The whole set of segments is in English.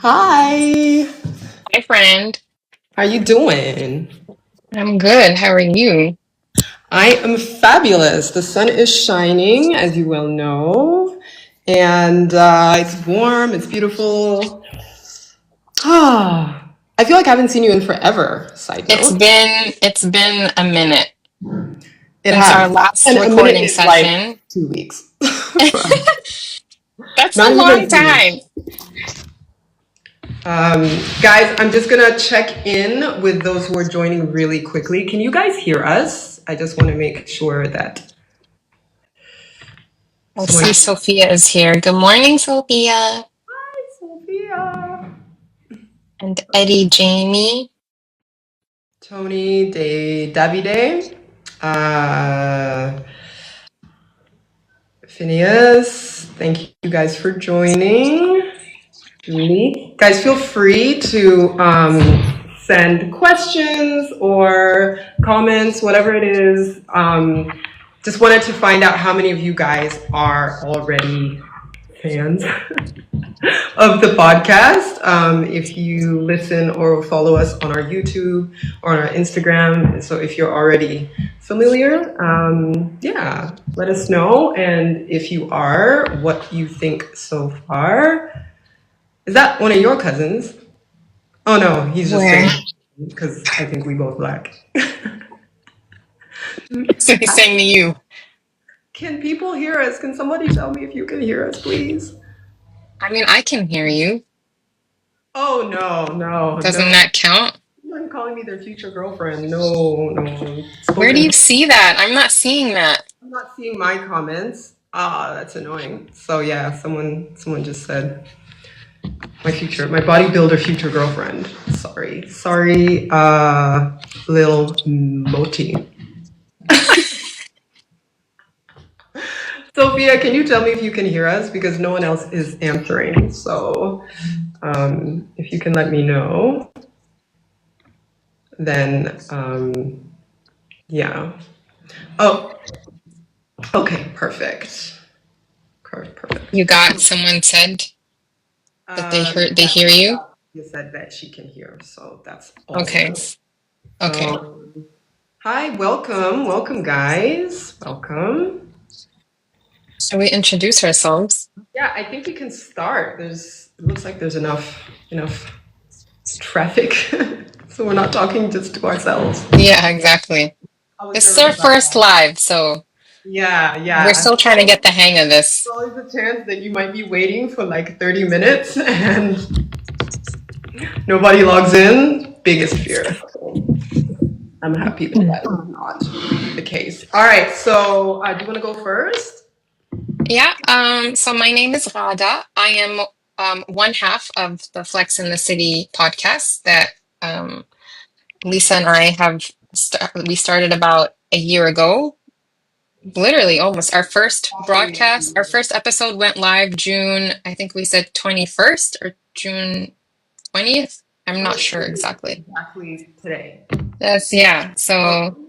Hi, Hi, friend. how you doing? I'm good. How are you? I am fabulous. The sun is shining, as you well know, and it's warm. It's beautiful. Ah, I feel like I haven't seen you in forever. Side It's note, been it's been a minute it since our has, last and a minute recording is like session. 2 weeks. That's a Not long even 2 weeks. time. Guys, I'm just gonna check in with those who are joining really quickly. Can you guys hear us? I just want to make sure that I someone. see Sophia is here. Good morning, Sophia. Hi, Sophia. And Eddie Jamie. Tony De Davide, uh, Phineas, thank you guys for joining. Julie, guys, feel free to send questions or comments, whatever it is. Just wanted to find out how many of you guys are already fans of the podcast. If you listen or follow us on our YouTube or on our Instagram, so if you're already familiar, yeah, let us know. And if you are, what you think so far. Is that one of your cousins? Oh no, he's just Where? saying because I think we both black. So he's saying to you. Can people hear us? Can somebody tell me if you can hear us, please? I mean, I can hear you. Oh no, no, Doesn't no. that count? Someone calling me their future girlfriend. No, no. Where do Spoken. you see that? I'm not seeing that. I'm not seeing my comments. Ah, that's annoying. So yeah, someone just said my bodybuilder future girlfriend. Sorry, Lil Moti. Sophia, can you tell me if you can hear us? Because no one else is answering. So if you can let me know, then yeah. Oh, okay, perfect. Perfect. You got someone said that they Yeah, hear you? you said that she can hear, so that's Okay. awesome. Okay. Hi, welcome, guys. Welcome. Shall we introduce ourselves? Yeah, I think we can start. It looks like there's enough traffic, so we're not talking just to ourselves. Yeah, exactly. I was This is nervous our about first that. live, so we're Yeah. still trying to get the hang of this. There's always a chance that you might be waiting for like 30 minutes and nobody logs in. Biggest fear. I'm happy that that is not the case. All right, so do you want to go first? Yeah, so my name is Rada. I am one half of the Flex in the City podcast that Lisa and I we started about a year ago. Literally almost our first broadcast, our first episode went live June, I think we said 21st or June 20th. I'm not sure exactly. Exactly today. That's yeah. Oh, So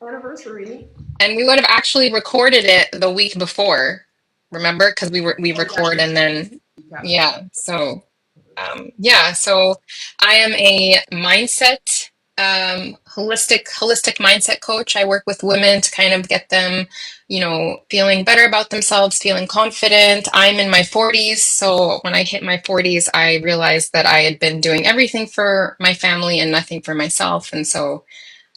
anniversary. and we would have actually recorded it the week before, remember? Because we Oh, yeah, record and then recap. yeah. So yeah. So I am a mindset holistic mindset coach. I work with women to kind of get them, feeling better about themselves, feeling confident. I'm in my 40s, so when I hit my 40s, I realized that I had been doing everything for my family and nothing for myself, and so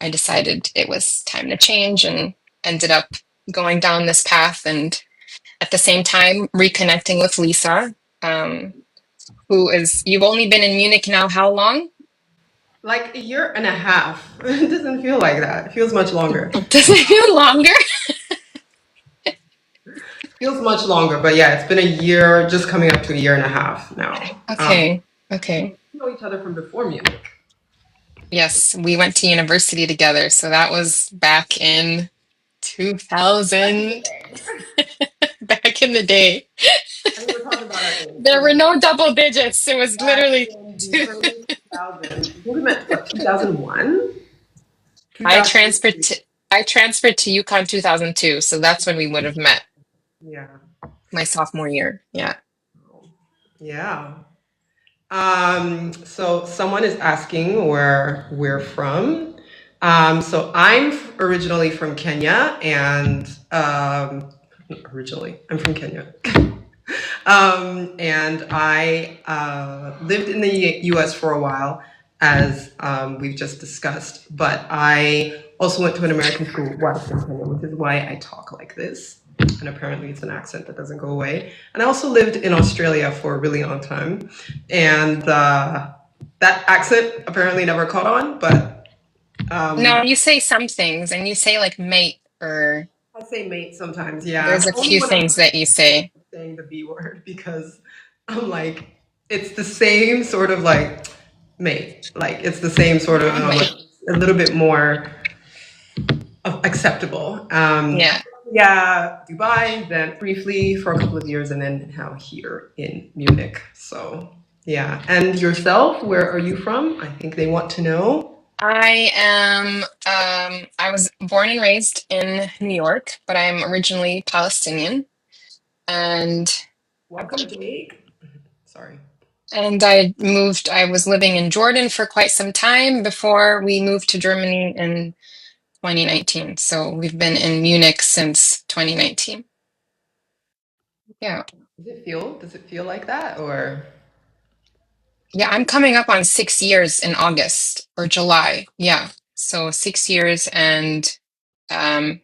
I decided it was time to change and ended up going down this path and at the same time reconnecting with Lisa, um, you've only been in Munich now how long? Like a year and a half. It doesn't feel like that. It feels much longer. Does it feel longer? Feels much longer, but yeah, it's been a year, just coming up to a year and a half now. Okay, okay. We know each other from before Munich. Yes, we went to university together, so that was back in Back in the 2000, day. back in the day. And we were talking about our age. There were So no double digits. It was back literally in the early 2000s. I think we met, what, 2001? I 2002. transferred to I transferred to UConn 2002, so that's when we would have met Yeah. my sophomore year. Yeah. Yeah. So someone is asking where we're from. So I'm originally from Kenya, and originally I'm from Kenya. And I lived in the US for a while, as we've just discussed, but I also went to an American school while in Kenya, which is why I talk like this. And apparently it's an accent that doesn't go away. And I also lived in Australia for a really long time. And that accent apparently never caught on, but No, you say some things and you say like mate or I say mate sometimes, yeah. there's a Only few when I'm things that you say. saying the B word because I'm like, it's the same sort of like mate. Like it's the same sort of, and I'm like, Mate. a little bit more acceptable. Yeah. Yeah, Dubai, then briefly for a couple of years, and then now here in Munich. So yeah. And yourself, where are you from? I think they want to know. I was born and raised in New York, but I'm originally Palestinian and Welcome, Jake. Sorry. I was living in Jordan for quite some time before we moved to Germany in 2019. So we've been in Munich since 2019. Yeah. Does it feel like that or? Yeah, I'm coming up on 6 years in August or July. Yeah. So 6 years and um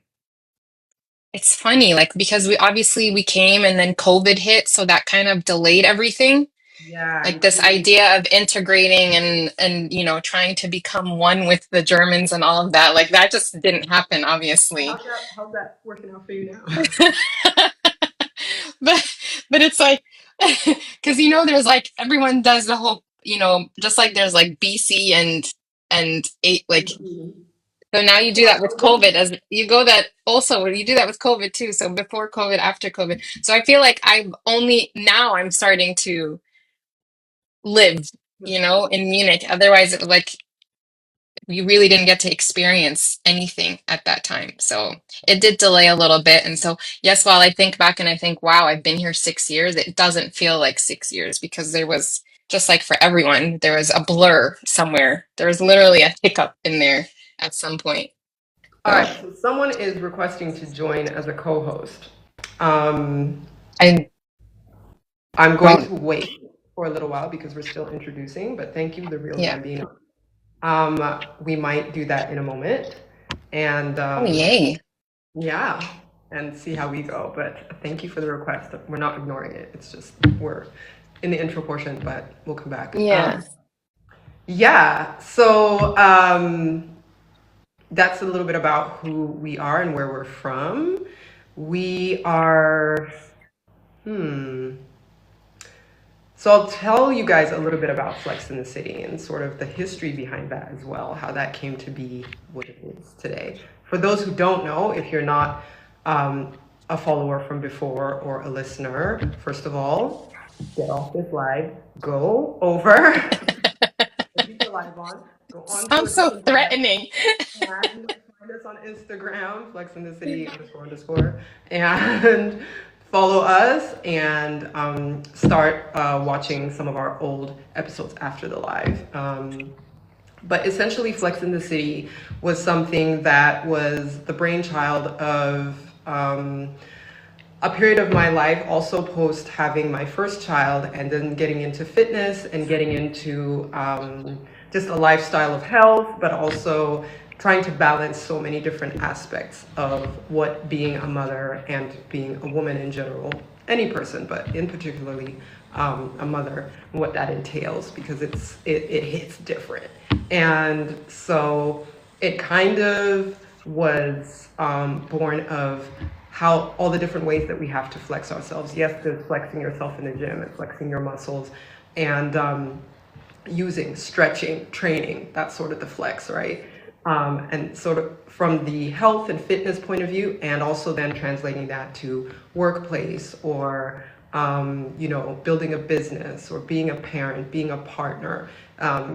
it's funny, like because we came and then COVID hit, so that kind of delayed everything. Yeah, Like this including. idea of integrating and trying to become one with the Germans and all of that, like that just didn't happen, obviously. How's that working out for you now? But but it's like because there's like everyone does the whole just like there's like BC and eight like so now you do that with COVID as you go that also you do that with COVID too. So before COVID, after COVID. So I feel like I'm starting to live, in Munich. Otherwise it was like we really didn't get to experience anything at that time. So it did delay a little bit. And so yes, while I think back and I think, wow, I've been here 6 years, it doesn't feel like 6 years because there was just like for everyone, there was a blur somewhere. There was literally a hiccup in there at some point. All So right, so someone is requesting to join as a co-host. Um, I I'm going well, to wait for a little while because we're still introducing, but thank you, the real yeah. Zambian. We might do that in a moment, and Oh, yay. yeah, and see how we go. But thank you for the request. We're not ignoring it. It's just we're in the intro portion, but we'll come back. Yeah. Yeah, so that's a little bit about who we are and where we're from. We are, hmm. So I'll tell you guys a little bit about Flex in the City and sort of the history behind that as well, how that came to be what it is today. For those who don't know, if you're not a follower from before or a listener, first of all, get off this live, go over, keep the live on, go on to Sounds so Instagram, threatening. and find us on Instagram, Flex in the City __, and follow us and start watching some of our old episodes after the live. But essentially, Flex in the City was something that was the brainchild of a period of my life, also post having my first child, and then getting into fitness and getting into just a lifestyle of health, but also trying to balance so many different aspects of what being a mother and being a woman in general, any person, but in particularly a mother, what that entails, because it hits different. And so it kind of was born of how all the different ways that we have to flex ourselves. Yes, there's flexing yourself in the gym and flexing your muscles and using, stretching, training, that's sort of the flex, right? And sort of from the health and fitness point of view, and also then translating that to workplace or building a business or being a parent, being a partner,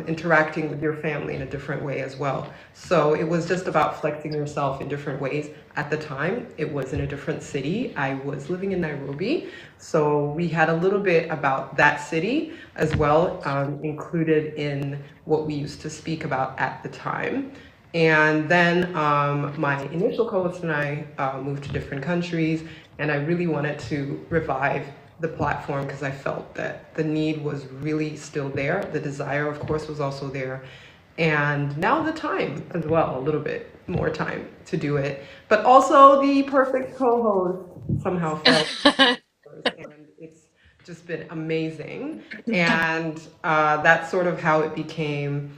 interacting with your family in a different way as well. So it was just about flexing yourself in different ways. At the time, it was in a different city. I was living in Nairobi. So we had a little bit about that city as well, included in what we used to speak about at the time. And then my initial co-host and I moved to different countries, and I really wanted to revive the platform because I felt that the need was really still there. The desire, of course, was also there. And now the time as well, a little bit more time to do it. But also the perfect co-host somehow fell. And it's just been amazing. And that's sort of how it became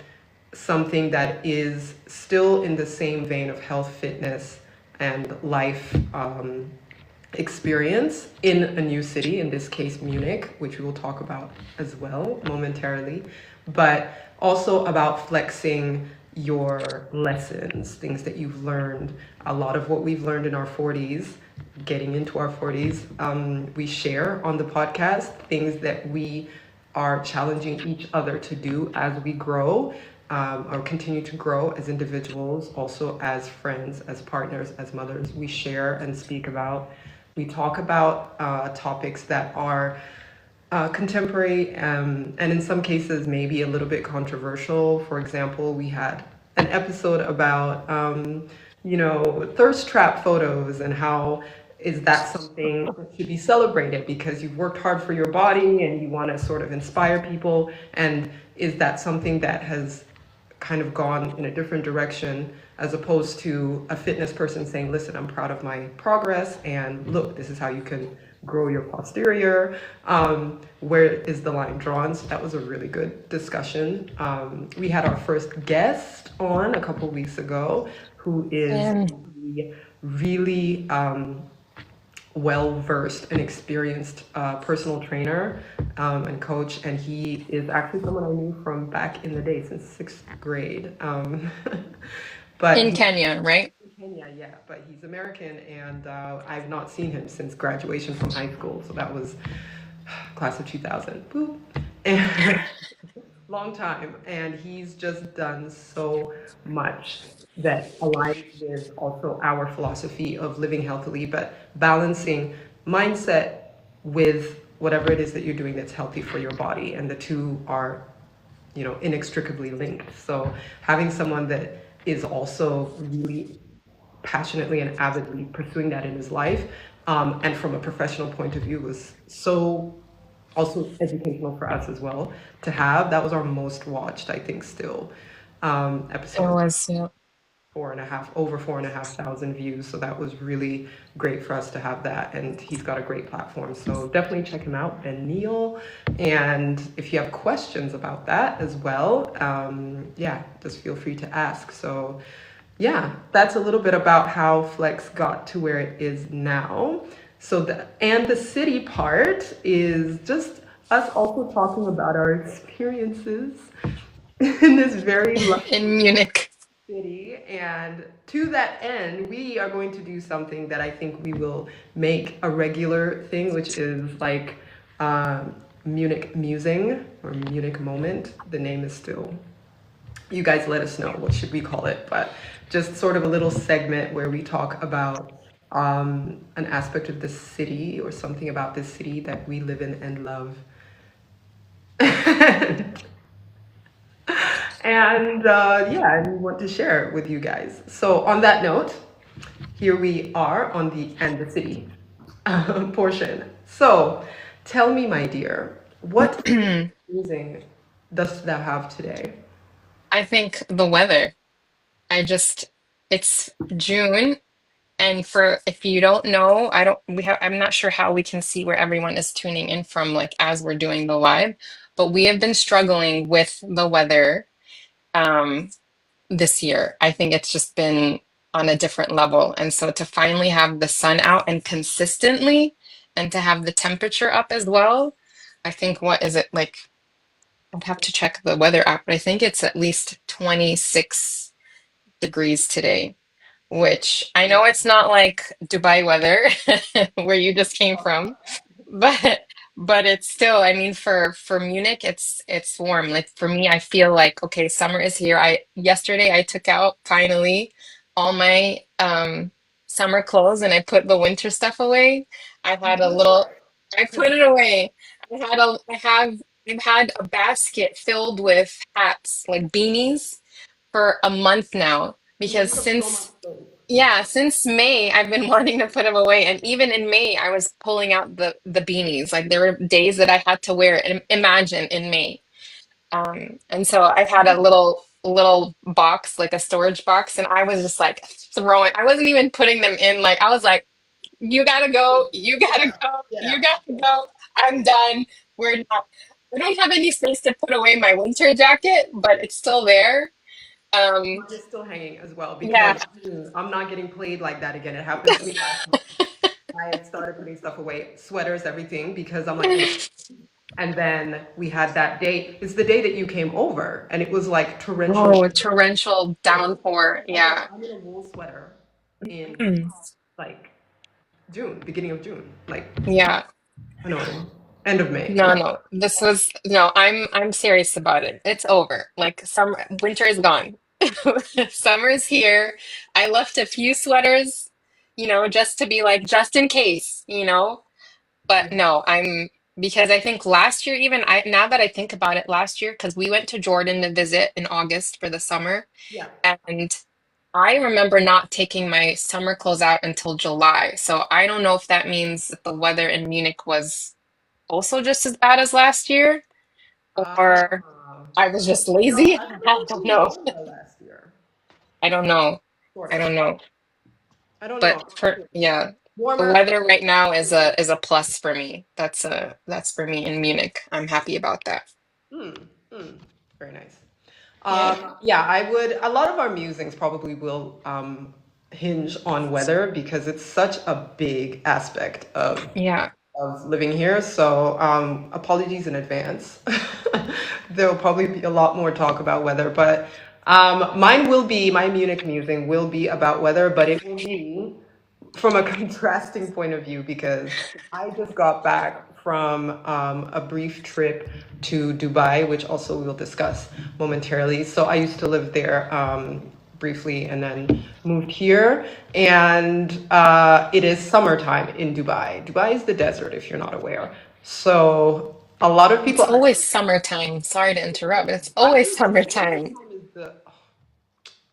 something that is still in the same vein of health, fitness, and life experience in a new city, in this case, Munich, which we will talk about as well momentarily, but also about flexing your lessons, things that you've learned. A lot of what we've learned in our 40s, getting into our 40s, we share on the podcast, things that we are challenging each other to do as we grow, or continue to grow as individuals, also as friends, as partners, as mothers. We share and speak about. We talk about topics that are contemporary, and in some cases maybe a little bit controversial. For example, we had an episode about thirst trap photos, and how is that something that should be celebrated because you've worked hard for your body and you want to sort of inspire people, and is that something that has kind of gone in a different direction, as opposed to a fitness person saying, listen, I'm proud of my progress, and look, this is how you can grow your posterior. Where is the line drawn? So that was a really good discussion. We had our first guest on a couple weeks ago, who is a really well versed and experienced personal trainer and coach, and he is actually someone I knew from back in the day, since sixth grade. But In he's Kenya, right? in Kenya, yeah, but he's American, and I've not seen him since graduation from high school. So that was class of 2000. Boop. And long time, and he's just done so much that aligns with also our philosophy of living healthily, but balancing mindset with whatever it is that you're doing that's healthy for your body, and the two are inextricably linked. So having someone that is also really passionately and avidly pursuing that in his life, and from a professional point of view, was so also educational for us as well to have. That was our most watched, I think, still It episode. was, yeah. Over 4,500 views. So that was really great for us to have that. And he's got a great platform. So definitely check him out, Ben Neal. And if you have questions about that as well, yeah, just feel free to ask. So yeah, that's a little bit about how Flex got to where it is now. So the city part is just us also talking about our experiences in this very In Munich. city. And to that end, we are going to do something that I think we will make a regular thing, which is like Munich Musing or Munich Moment. The name is still, you guys let us know what should we call it, but just sort of a little segment where we talk about an aspect of the city or something about this city that we live in and love. And yeah, and we want to share it with you guys. So on that note, here we are on the and the city portion. So tell me, my dear, what using does that have today? I think the weather. It's June, and for if you don't know, I'm not sure how we can see where everyone is tuning in from, like as we're doing the live, but we have been struggling with the weather um this year. I think it's just been on a different level. And so to finally have the sun out and consistently, and to have the temperature up as well, I think, what is it like? I'd have to check the weather app, but I think it's at least 26 degrees today, which I know it's not like Dubai weather where you just came from, but But it's still, I mean, for Munich, it's warm. Like for me, I feel like okay, summer is here. I yesterday I took out finally all my summer clothes and I put the winter stuff away. I You had a put it away. little, I put it away. I've had a basket filled with hats, like beanies, for a month now Yeah, because you have so much since space. yeah, since May, I've been wanting to put them away, and even in May, I was pulling out the beanies. Like there were days that I had to wear it. Imagine in May, and so I had a little box, like a storage box, and I was just like throwing. I wasn't even putting them in. Like I was like, "You gotta go, you gotta Yeah, go, yeah. you gotta go. I'm done. We're not. I don't have any space to put away my winter jacket, but it's still there. Um, Mine is still hanging as well yeah. because I'm not getting played like that again. It happened to me last month. I started putting stuff away, sweaters, everything, because I'm like, I'm, and then we had that day. It's the day that you came over, and it was like torrential. Oh, torrential So downpour. Yeah. I'm in a wool sweater in Mm. like June, beginning of June, like Yeah. no, end of May. No, no. This was no, I'm serious about it. It's over. Like summer winter is gone. Summer is here. I left a few sweaters, just to be like just in case. But no, I'm because I think last year even I now that I think about it last year because we went to Jordan to visit in August for the summer. Yeah. And I remember not taking my summer clothes out until July. So I don't know if that means that the weather in Munich was also just as bad as last year, or Ah. I was just No, lazy. I think it I was don't know. warmer last year, I don't know. sort I of. don't know. I don't know. But for yeah, the Warmer. weather right now is a plus for me. That's for me in Munich. I'm happy about that. Mm, mm, very nice. Yeah. Yeah, I would. A lot of our musings probably will hinge on weather because it's such a big aspect Yeah. of living here. So apologies in advance. There will probably be a lot more talk about weather, but mine will be, my Munich musing will be about weather, but it will be from a contrasting point of view because I just got back from a brief trip to Dubai, which also we'll discuss momentarily. So I used to live there briefly and then moved here. And it is summertime in Dubai. Dubai is the desert, if you're not aware. So a lot of It's people always actually, summertime. Sorry to interrupt, but it's I always think summertime. wintertime is the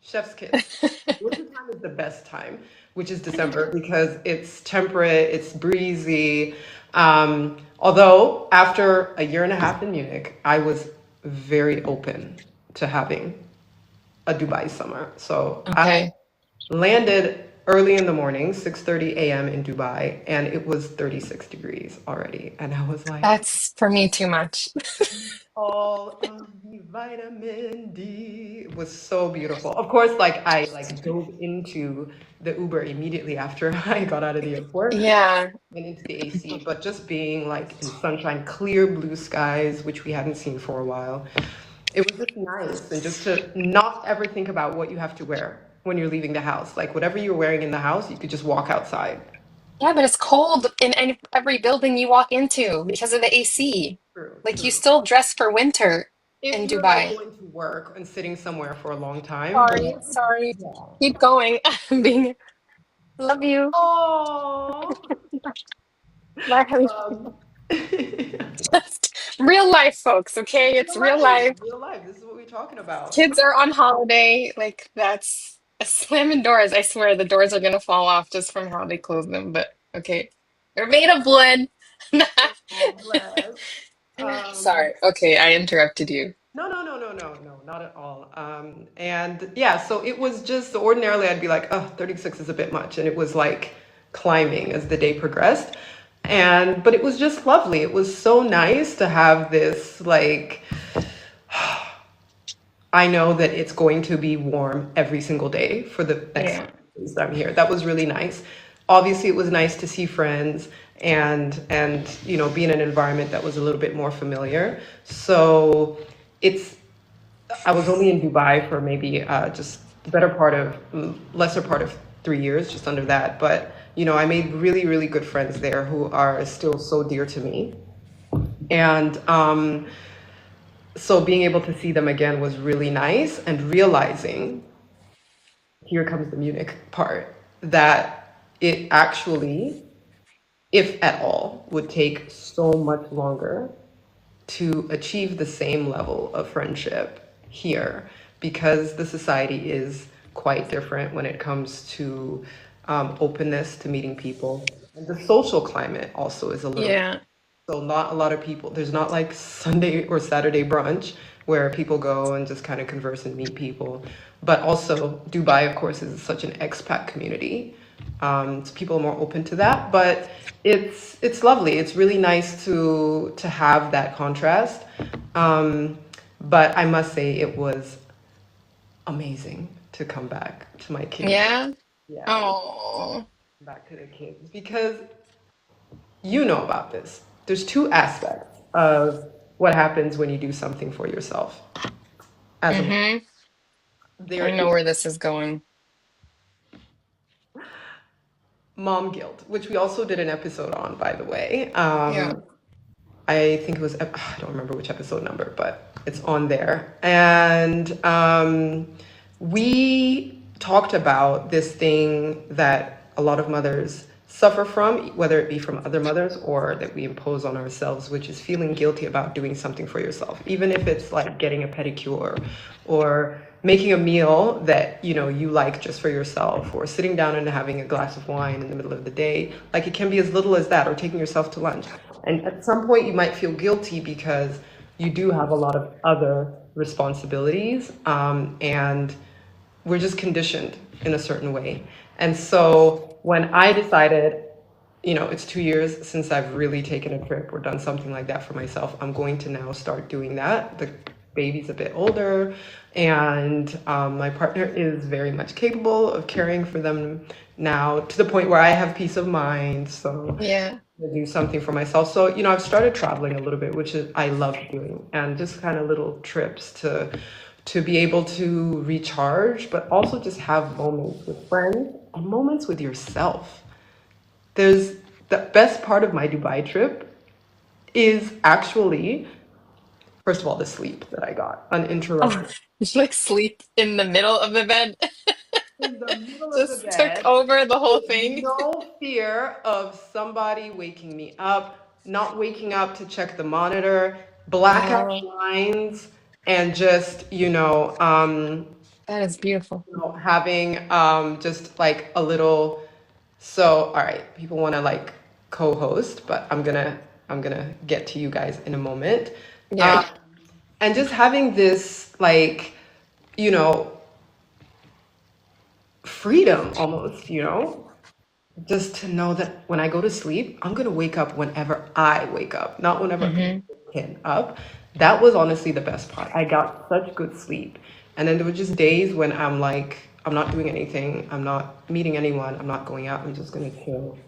chef's kiss. Wintertime is the best time, which is December, because it's temperate, it's breezy. Although after a year and a half in Munich, I was very open to having a Dubai summer. So I Okay. landed early in the morning, 6:30 a.m. in Dubai, and it was 36 degrees already. And I was like, That's for me too much. all of the vitamin D. It was so beautiful. Of course, like I like dove into the Uber immediately after I got out of the airport Yeah. and into the AC, but just being like in sunshine, clear blue skies, which we hadn't seen for a while. It was just nice and just to not ever think about what you have to wear when you're leaving the house. Like whatever you're wearing in the house, you could just walk outside. Yeah, but it's cold in every building you walk into because of the AC. True, Like you true. still dress for winter If in you're like Dubai. going to work and sitting somewhere for a long time, but Sorry, sorry. yeah. Keep going. I'm being love you. Oh, Bye. um, Just real life, folks, okay? It's real real life, life. real life. This is what we're talking about. Kids are on holiday. Like that's slamming doors. I swear the doors are gonna fall off just from how they close them. But okay, they're made of wood. Oh, bless. Um, Sorry. Okay, I interrupted you. no, no, no, no, no, no, not at all. And yeah, so it was just ordinarily I'd be like, oh, 36 is a bit much. And it was like climbing as the day progressed. But it was just lovely. It was so nice to have this like I know that it's going to be warm every single day for the next Yeah. days that I'm here. That was really nice. Obviously, it was nice to see friends and be in an environment that was a little bit more familiar. So it's I was only in Dubai for maybe just the better part of lesser part of 3 years, just under that. But I made really really good friends there who are still so dear to me. And so being able to see them again was really nice, and realizing, here comes the Munich part, that it actually, if at all, would take so much longer to achieve the same level of friendship here, because the society is quite different when it comes to openness to meeting people. And the social climate also is a little bit. Yeah. So not a lot of people, there's not like Sunday or Saturday brunch where people go and just kind of converse and meet people. But also Dubai, of course, is such an expat community. So people are more open to that. But it's lovely. It's really nice to have that contrast. Um, but I must say it was amazing to come back to my kids. Yeah. Yeah, it was Oh. back to the kids, because you know about this. There's two aspects of what happens when you do something for yourself as a mom. Mm-hmm. There I know is where this is going. mom guilt, which we also did an episode on, by the way. Yeah. I think it was, I don't remember which episode number, but it's on there. And we talked about this thing that a lot of mothers suffer from, whether it be from other mothers or that we impose on ourselves, which is feeling guilty about doing something for yourself, even if it's like getting a pedicure or making a meal that you like just for yourself, or sitting down and having a glass of wine in the middle of the day. Like, it can be as little as that, or taking yourself to lunch. And at some point you might feel guilty because you do have a lot of other responsibilities, and we're just conditioned in a certain way. And so when I decided, it's 2 years since I've really taken a trip or done something like that for myself, I'm going to now start doing that. The baby's a bit older, and my partner is very much capable of caring for them now, to the point where I have peace of mind. So Yeah. to do something for myself. So, I've started traveling a little bit, which is I love doing, and just kind of little trips to be able to recharge, but also just have moments with friends and moments with yourself. There's the best part of my Dubai trip is actually, first of all, the sleep that I got Oh, uninterrupted. you like sleep in the middle of the bed. In the middle of the Just took bed, over the whole with thing. no fear of somebody waking me up, not waking up to check the monitor, blackout Oh, lines, and just, that is beautiful. having just like a little. So, all right, people want to like co-host, but I'm gonna get to you guys in a moment. Yeah. Um, and just having this like, you know, freedom almost, just to know that when I go to sleep, I'm gonna wake up whenever I wake up, not whenever people Hmm. get up. That was honestly the best part. I got such good sleep. And then there were just days when I'm like, I'm not doing anything, I'm not meeting anyone, I'm not going out, I'm just gonna chill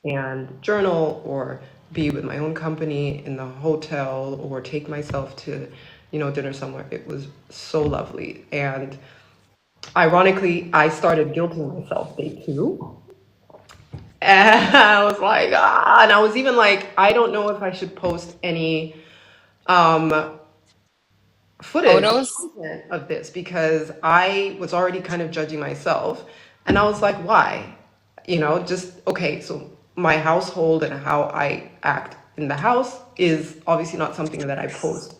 and journal, or be with my own company in the hotel, or take myself to, dinner somewhere. It was so lovely. And ironically, I started guilting myself day two. And I was like, and I was even like, I don't know if I should post any um, footage or Photos? content of this, because I was already kind of judging myself. And I was like, why? Just okay. So my household and how I act in the house is obviously not something that I post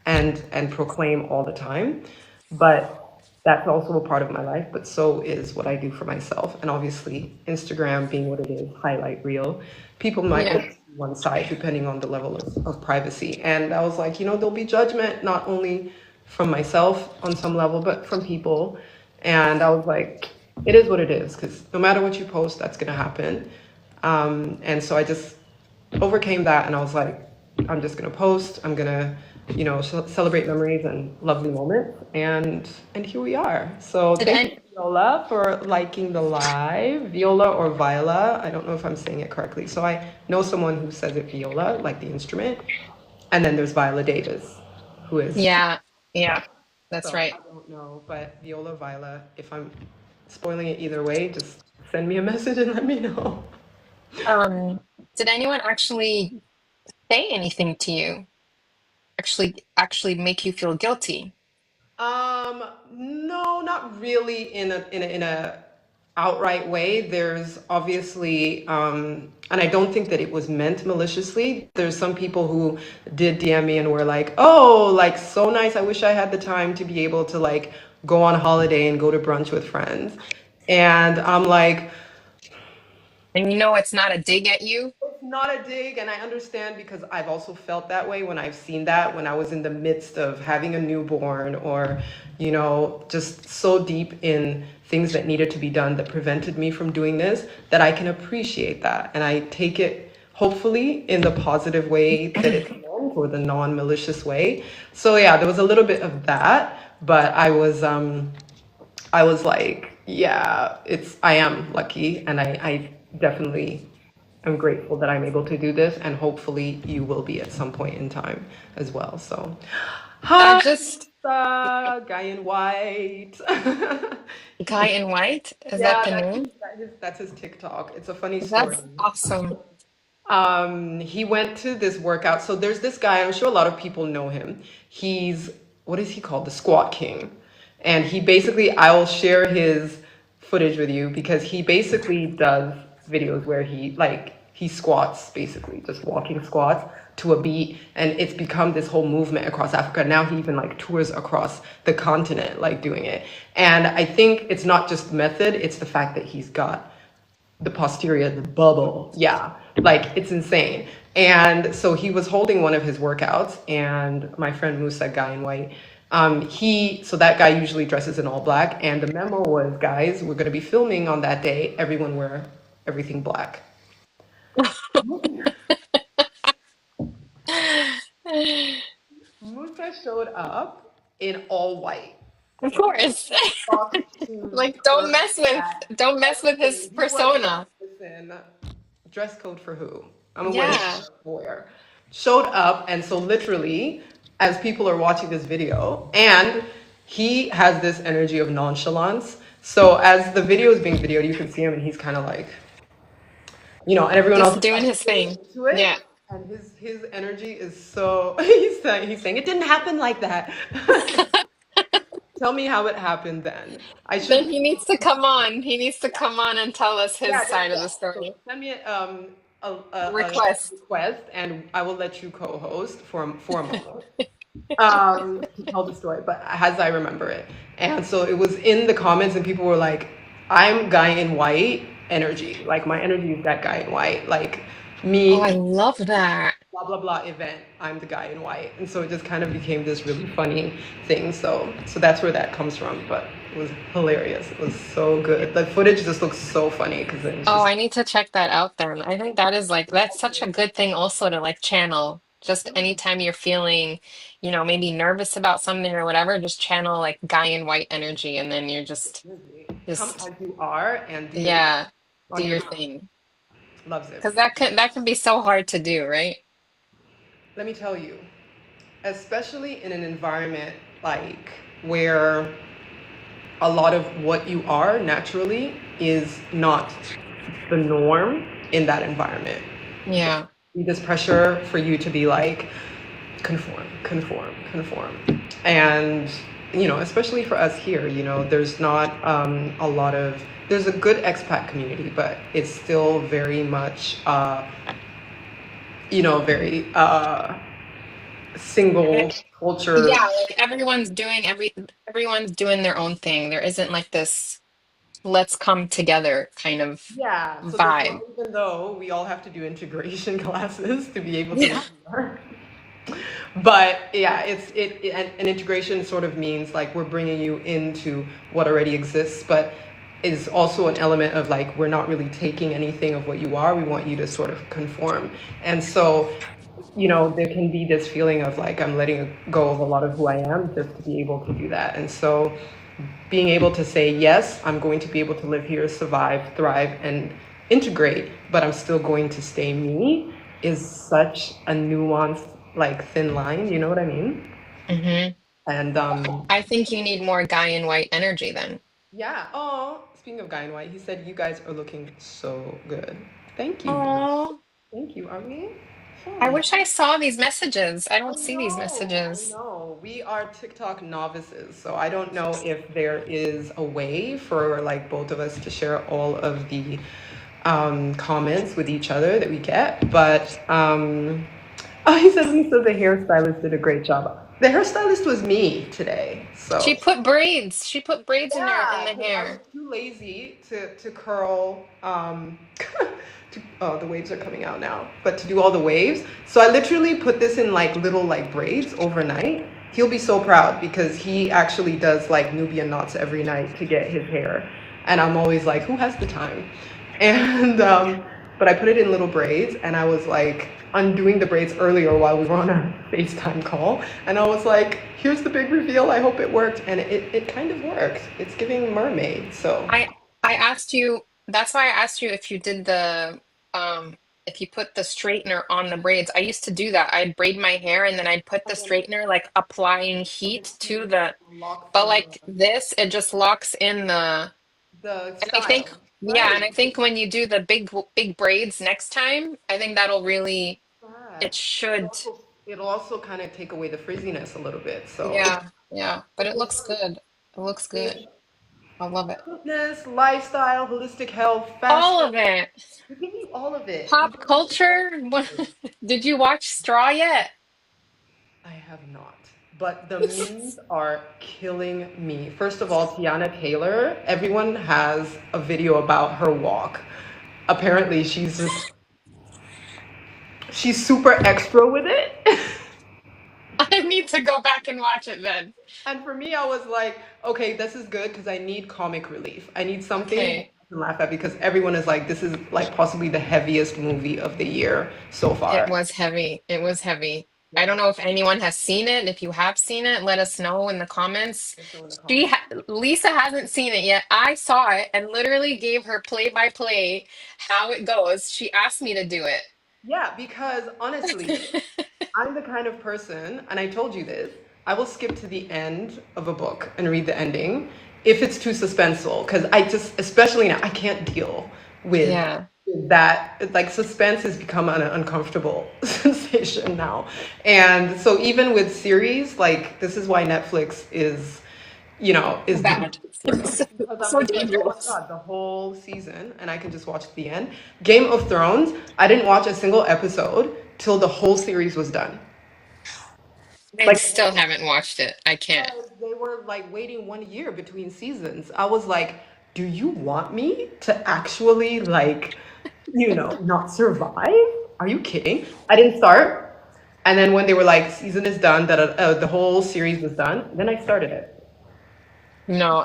and proclaim all the time. But that's also a part of my life, but so is what I do for myself. And obviously, Instagram being what it is, highlight reel, people might Yeah. only see one side depending on the level of privacy. And I was like, there'll be judgment, not only from myself on some level, but from people. And I was like, it is what it is, because no matter what you post, that's going to happen. And so I just overcame that, and I was like, I'm just gonna post. I'm gonna, celebrate memories and lovely moments, and here we are. So Did thank you, any, Viola, for liking the live. Viola or Viola, I don't know if I'm saying it correctly. So I know someone who says it viola, like the instrument, and then there's Viola Davis, who is she. yeah. Yeah. That's So right. I don't know, but Viola, Viola. If I'm spoiling it either way, just send me a message and let me know. Um, did anyone actually say anything to you? actually make you feel guilty? No, not really in a outright way. There's obviously, and I don't think that it was meant maliciously. There's some people who did DM me and were like, "Oh, like so nice. I wish I had the time to be able to like go on holiday and go to brunch with friends." And I'm like, And you know it's not a dig at you. it's not a dig, and I understand because I've also felt that way when I've seen that when I was in the midst of having a newborn or, just so deep in things that needed to be done that prevented me from doing this, that I can appreciate that. And I take it hopefully in the positive way that it's meant or the non-malicious way. So yeah, there was a little bit of that, but I was like, yeah, I am lucky, and I definitely am grateful that I'm able to do this, and hopefully you will be at some point in time as well. So, That hi, just guy in white. guy in white, is that Yeah, the name? that's his TikTok. It's a funny story. That's awesome. He went to this workout. So there's this guy, I'm sure a lot of people know him. He's, what is he called? The Squat King. And he basically, I will share his footage with you because he basically does videos where he squats, basically, just walking squats to a beat. And it's become this whole movement across Africa. Now he even like tours across the continent, like doing it. And I think it's not just method, it's the fact that he's got the posterior, the bubble. Yeah, like it's insane. And so he was holding one of his workouts, and my friend Musa, guy in white, so that guy usually dresses in all black. And the memo was, guys, we're going to be filming on that day. Everyone wear everything black. Musa showed up in all white. Of course. Socks, shoes, Like don't shirt, mess with hat, don't mess with his everything. He was like, persona. listen, dress code for who? I'm gonna wear this Yeah. shirt for. Showed up, and so literally, as people are watching this video, and he has this energy of nonchalance. So as the video is being videoed, you can see him, and he's kind of like, and everyone else Just is doing like his really thing. into it. Yeah. And his energy is so he's saying it didn't happen like that. Tell me how it happened then. I Then should he needs to come on. He needs to come on and tell us his Yeah, side of yeah. the So story. send me a Request. request, and I will let you co-host for a moment to tell the story, but as I remember it. And so it was in the comments, and people were like, "I'm guy in white energy. Like my energy is that guy in white. Like Oh, me, I love that. blah blah blah event. I'm the guy in white." And so it just kind of became this really funny thing. So that's where that comes from. But it was hilarious. It was so good. The footage just looks so funny because it was Oh, just. I need to check that out then. I think that is like that's such a good thing also to like channel. Just anytime you're feeling, maybe nervous about something or whatever, just channel like guy in white energy and then you're Come just as you are and do your yeah, do on your your own. thing. Loves it. Because that can be so hard to do, right? Let me tell you, especially in an environment like where a lot of what you are naturally is not the norm in that environment. Yeah. This pressure for you to be like conform, conform, conform. And, especially for us here, there's not there's a good expat community, but it's still very much, very single culture. Yeah, like everyone's doing their own thing. There isn't like this let's come together kind of Yeah, so there's not, vibe. even though we all have to do integration classes to be able to Yeah. live here. But yeah, an integration sort of means like we're bringing you into what already exists, but is also an element of like we're not really taking anything of what you are. We want you to sort of conform. And so, there can be this feeling of like I'm letting go of a lot of who I am just to be able to do that. And so being able to say, yes, I'm going to be able to live here, survive, thrive, and integrate, but I'm still going to stay me is such a nuanced, like thin line. You know what I mean? Hmm. And I think you need more guy in white energy then. yeah. Oh, speaking of guy in white, he said you guys are looking so good. Thank you. Oh, Thank you. Are we? I Hmm. wish I saw these messages. I I don't see these know, I messages. know. We are TikTok novices, so I don't know if there is a way for like both of us to share all of the comments with each other that we get. But oh, he said Lisa, the hairstylist did a great job. The hairstylist was me today, She so. put braids. She put braids in her in Yeah, the because I was hair. too lazy to curl. Oh, the waves are coming out now. But to do all the waves, so I literally put this in like little like braids overnight. He'll be so proud because he actually does like Nubian knots every night to get his hair, and I'm always like, who has the time? And but I put it in little braids, and I was like undoing the braids earlier while we were on a FaceTime call, and I was like, here's the big reveal. I hope it worked, and it kind of worked. It's giving mermaid. So I I asked you, that's why I asked you if you did the if you put the straightener on the braids. I used to do that. I'd braid my hair and then I'd put the and then straightener like applying the heat to heat the, locks but in like this, it just locks in the, the and I think, style, yeah, and right? I think when you do the big braids next time, I think that'll really, it That. should, It'll also kind of take away the frizziness a little bit. So yeah, yeah, but it looks good. It looks good. I love it. fitness, lifestyle, holistic health, All fashion. of it. We give you all of it. We Pop give you all culture. What, of it. did you watch Straw yet? I have not. But the memes are killing me. First of all, Tiana Taylor, everyone has a video about her walk. Apparently, she's super extra with it. I need to go back and watch it then. And for me, I was like, okay, this is good because I need comic relief. I need something Okay. I can laugh at because everyone is like, this is like possibly the heaviest movie of the year so It far. was heavy. It was heavy. I Yeah. don't know if anyone has seen it. If you have seen it, let us know in the comments. Let's know in the She comments. ha Lisa hasn't seen it yet. I saw it and literally gave her play by play how it goes. She asked me to do Yeah, because honestly, it. I'm the kind of person, and I told you this, I will skip to the end of a book and read the ending if it's too suspenseful. Because I just, especially now, I can't deal with Yeah. that. Like, suspense has become an uncomfortable sensation now. And so, even with series, like, this is why Netflix is, is the Bad. for me. So, Because I'm so just like, oh my dangerous. God, the whole season, and I can just watch the end. Game of Thrones, I didn't watch a single episode till the whole series was done. I Like, still haven't watched it. I can't. because they were like waiting 1 year between seasons. I was like, do you want me to actually like, not survive? Are you kidding? I didn't start. And then when they were like, season is done, that the whole series was done, then I started it. No,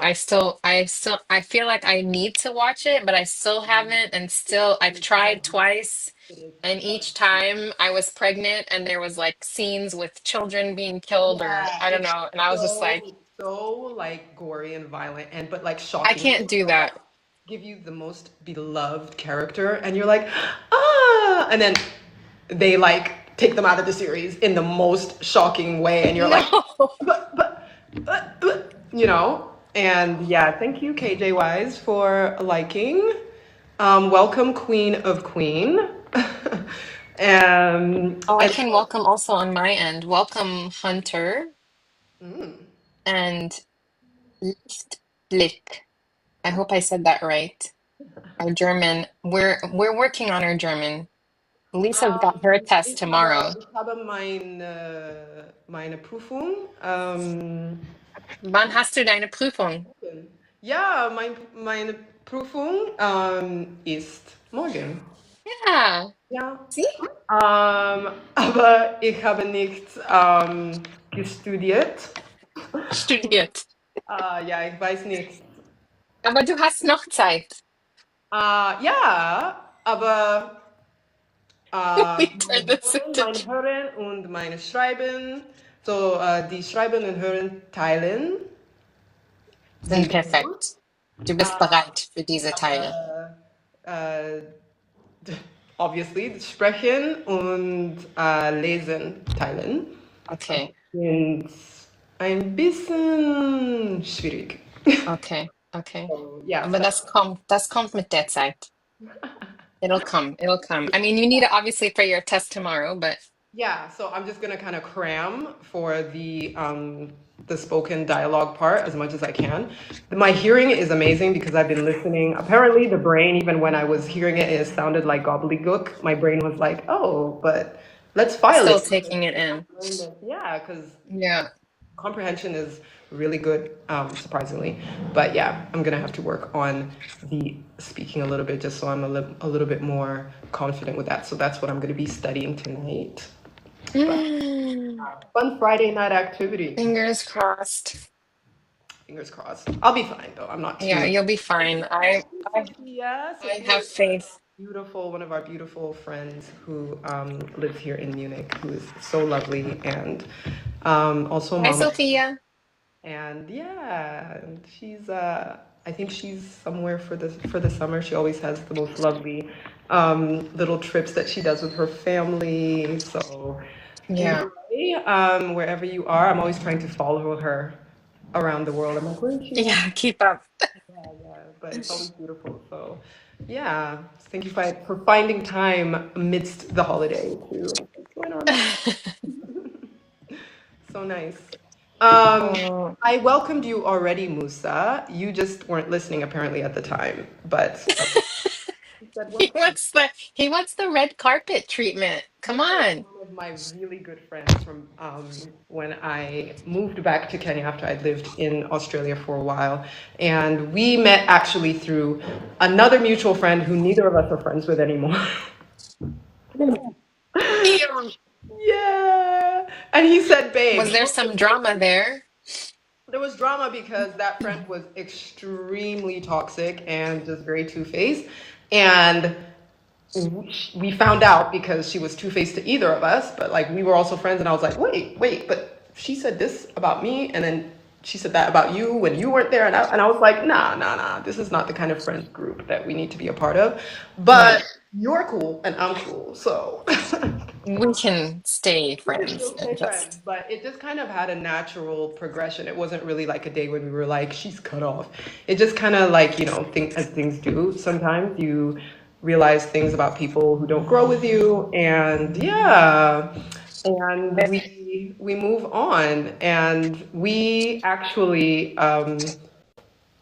I feel like I need to watch it, but I still haven't. And still, I've tried twice, It is and heavy. each time I was pregnant and there was like scenes with children being killed, or Yeah, I don't know. And I was just like, it's so like gory and violent and but like I shocking. can't do They'll like that. give you the most beloved character and you're like, ah, and then they like take them out of the series in the most shocking way and you're No. like, but. And yeah, thank you, KJ Wise, for liking. Welcome, Queen of Queen. Oh, I And can welcome also on my end. Welcome, Hunter and Licht. I hope I said that right. Our German. We're working on our German. Lisa's got her test tomorrow. ich habe meine Prüfung. Wann hast du deine Prüfung? Ja, meine Prüfung ist morgen. Ja, Ja. sie Aber ich habe nicht gestudiert. studiert. Ja, ich weiß nicht. Aber du hast noch Zeit. Ja, aber We turn this into mein Hören und meine Schreiben, so die Schreiben und Hören teilen sind sind gut. perfekt. Du bist bereit für diese Teile. Äh, obviously, sprechen und lesen teilen Okay, sind ein bisschen schwierig. okay, okay. Ja, Aber das kommt mit der Zeit. It'll come. It'll come. I mean, you need it obviously for your test tomorrow, but Yeah, so I'm just gonna kind of cram for the spoken dialogue part as much as I can. My hearing is amazing because I've been listening. Apparently, the brain, even when I was hearing it, it sounded like gobbledygook. My brain was like, "Oh, but let's file still it." taking it in. Yeah, because Yeah. comprehension is really good, surprisingly. But yeah, I'm gonna have to work on the speaking a little bit just so I'm a little bit more confident with that. So that's what I'm gonna be studying tonight. But Mm, fun Friday night activity. fingers crossed. Fingers crossed. I'll be fine though. I'm not Yeah, too. you'll be fine. I Sophia. I Sophia have is a faith. beautiful, one of our beautiful friends who lives here in Munich, who is so lovely and also Hi, mama. Sophia. And yeah, and she's I think she's somewhere for the summer. She always has the most lovely little trips that she does with her family. So Yeah. enjoy wherever you are. I'm always trying to follow her around the world. I'm like, where is she at? Yeah, keep up. Yeah, yeah, but it's always beautiful. So yeah, thank you for finding time amidst the holiday to what's going on. So nice. Oh, I welcomed you already, Musa. You just weren't listening apparently at the time, but you said welcome. he wants the red carpet treatment. Come Musa is on. one of my really good friends from when I moved back to Kenya after I'd lived in Australia for a while. And we met actually through another mutual friend who neither of us are friends with anymore. Ew. Yeah. And he said, babe, Was there some drama there? there was drama because that friend was extremely toxic and just very two-faced. And we found out because she was two-faced to either of us, but like we were also friends, and I was like, wait, but she said this about me, and then she said that about you when you weren't there, and I was like, nah, this is not the kind of friends group that we need to be a part of. But Right. you're cool and I'm cool, so We can stay we can friends still and stay friends. just. But it just kind of had a natural progression. It wasn't really like a day when we were like, she's cut off. It just kind of like, as things do, sometimes you realize things about people who don't grow with you. And yeah, and we move on. And we actually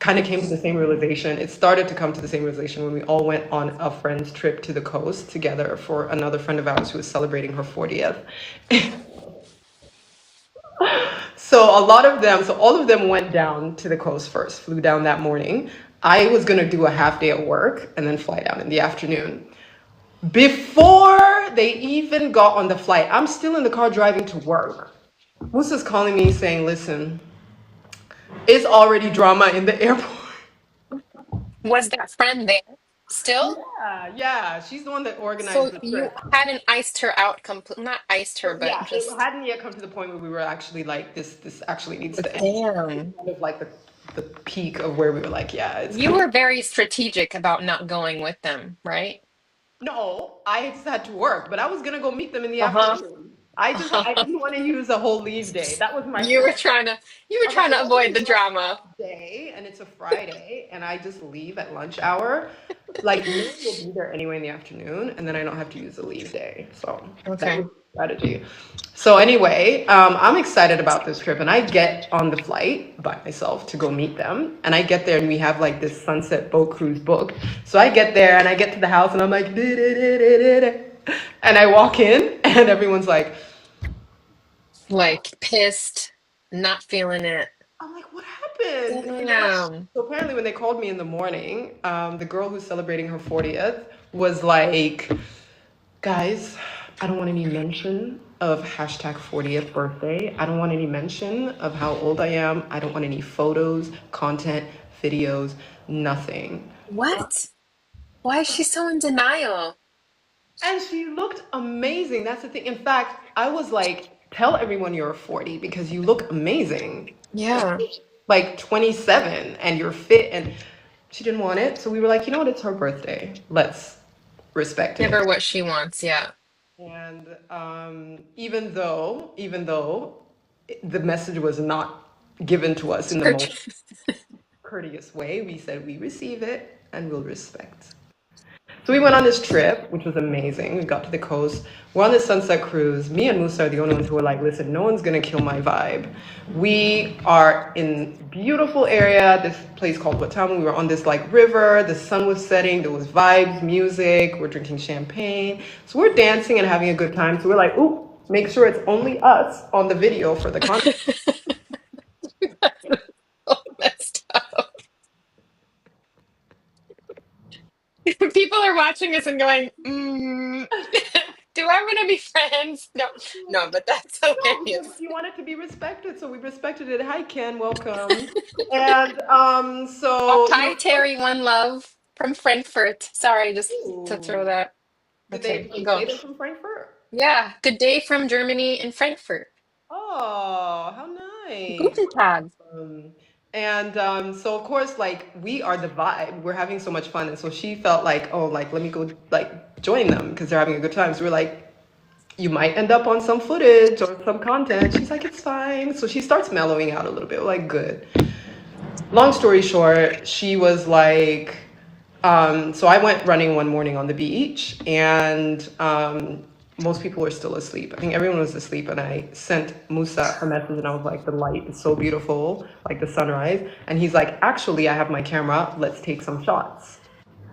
kind of came to the same realization. It started to come to the same realization when we all went on a friend's trip to the coast together for another friend of ours who was celebrating her 40th. So all of them went down to the coast first, flew down that morning. I was gonna do a half day at work and then fly down in the afternoon. Before they even got on the flight, I'm still in the car driving to work. Musa's calling me saying, listen, it's already drama in the airport. Was that friend there still? Yeah, yeah. She's the one that organized So the you trip. hadn't iced her out complete, not iced her, So but yeah, it just, hadn't yet come to the point where we were actually like, this actually needs to end. damn. Kind of like the peak of where we were like, yeah, it's You coming. were very strategic about not going with them, right? No, I just had to work, but I was gonna go meet them in the Uh-huh. afternoon. I didn't want to use a whole leave day. That was my You plan. were trying to you I were was like, trying if to I'm gonna avoid the do a drama. half day and it's a Friday and I just leave at lunch hour, like no one will be there anyway in the afternoon, and then I don't have to use a leave day. So that was Okay. the strategy. So anyway, I'm excited about this trip, and I get on the flight by myself to go meet them, and I get there, and we have like this sunset boat cruise booked. So I get there, and I get to the house, and I'm like, and I walk in, and everyone's like, Like pissed, not feeling it. I'm like, what happened? And they're like, Damn. so apparently when they called me in the morning, the girl who's celebrating her 40th was like, guys, I don't want any mention of hashtag 40th birthday. I don't want any mention of how old I am. I don't want any photos, content, videos, nothing. What? Why is she so in denial? And she looked amazing. That's the thing. In fact, I was like, tell everyone you're 40 because you look amazing. Yeah. Like 27 and you're fit, and she didn't want it. So we were like, you know what? It's her birthday. Let's respect Give it. her what she wants, yeah. And even though the message was not given to us in the most courteous way, we said we receive it and we'll respect. So we went on this trip, which was amazing. We got to the coast. We're on this sunset cruise. Me and Musa are the only ones who were like, listen, no one's gonna kill my vibe. We are in beautiful area, this place called Watamu. We were on this like river, the sun was setting, there was vibes, music, we're drinking champagne. So we're dancing and having a good time. So we're like, ooh, make sure it's only us on the video for the content. Oh, messed up. People are watching us and going, do I want to be friends? No, no, but that's No, because hilarious. you want it to be respected, so we respected it. Hi, Ken, welcome. And Oh, so hi, of course, Terry, one love from Frankfurt. Sorry, just to throw ooh, that. did Okay, they say go. they're from Frankfurt? Yeah, good day from Germany in Frankfurt. Oh, how nice. Guten Tag. Um, and so of course, like we are the vibe. We're having so much fun, and so she felt like, oh, like let me go like join them because they're having a good time. So we're like, you might end up on some footage or some content. She's like, it's fine. So she starts mellowing out a little bit. We're like, good. Long story short, she was like, so I went running one morning on the beach, and most people were still asleep. I think everyone was asleep, and I sent Musa a message, and I was like, the light is so beautiful, like the sunrise. And he's like, actually, I have my camera. Let's take some shots.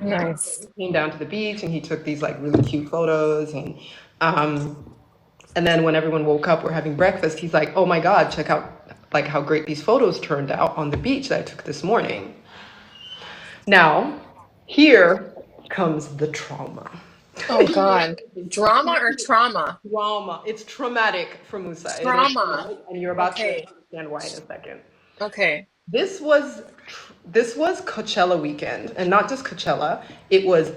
Nice. He came down to the beach, and he took these like really cute photos, and then when everyone woke up, we're having breakfast. He's like, "Oh my God, check out like how great these photos turned out on the beach that I took this morning." Now, here comes the trauma. Oh God. Drama or trauma? Trauma. It's traumatic for Musa. It is Trauma. traumatic, and you're about to Okay. understand why in a second. Okay. This was this was Coachella weekend, and not just Coachella. It was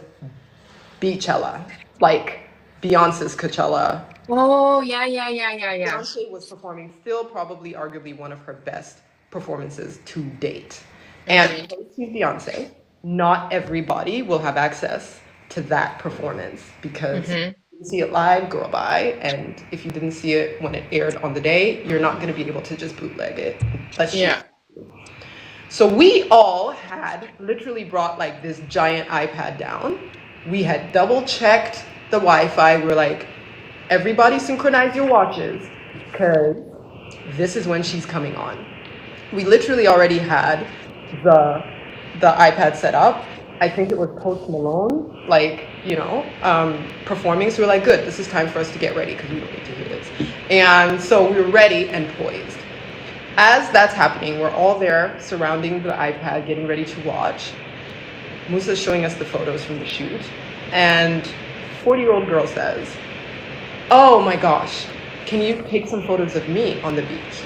Beachella, like Beyonce's Coachella. Oh, yeah, yeah, yeah, yeah, yeah. Beyonce was performing, still probably arguably one of her best performances to date. And Agreed. because she's Beyonce, not everybody will have access to that performance because Mm-hmm. you see it live, go by, and if you didn't see it when it aired on the day, you're not going to be able to just bootleg it. Unless she. Yeah. So we all had literally brought like this giant iPad down. We had double checked the Wi-Fi. We were like, everybody synchronize your watches because this is when she's coming on. We literally already had the the iPad set up. I think it was Post Malone, like, performing. So we're like, good, this is time for us to get ready because we don't need to hear this. And so we were ready and poised. As that's happening, we're all there surrounding the iPad, getting ready to watch. Musa's showing us the photos from the shoot, and 40-year-old girl says, "Oh my gosh, can you take some photos of me on the beach?"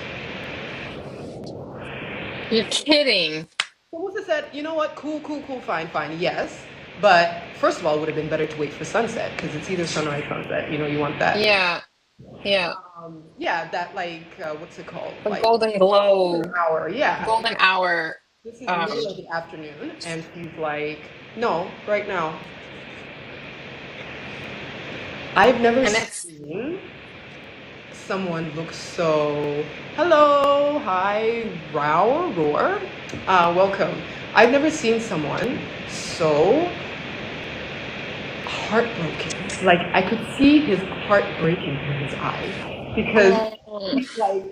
You're kidding. So Musa said, "You know what? Cool, cool, cool, fine, fine, yes. But first of all, it would have been better to wait for sunset because it's either sunrise, sunset. You want that, Yeah. Yeah. yeah, that like, what's it called? The Like golden glow, hour, yeah. golden hour. This is middle Um, of the afternoon, and she's like, no, right now. I've never and it's seen someone look so. Hello, hi, Roar. Welcome. I've never seen someone so heartbroken. Like I could see his heart breaking in his eyes because oh, he's like,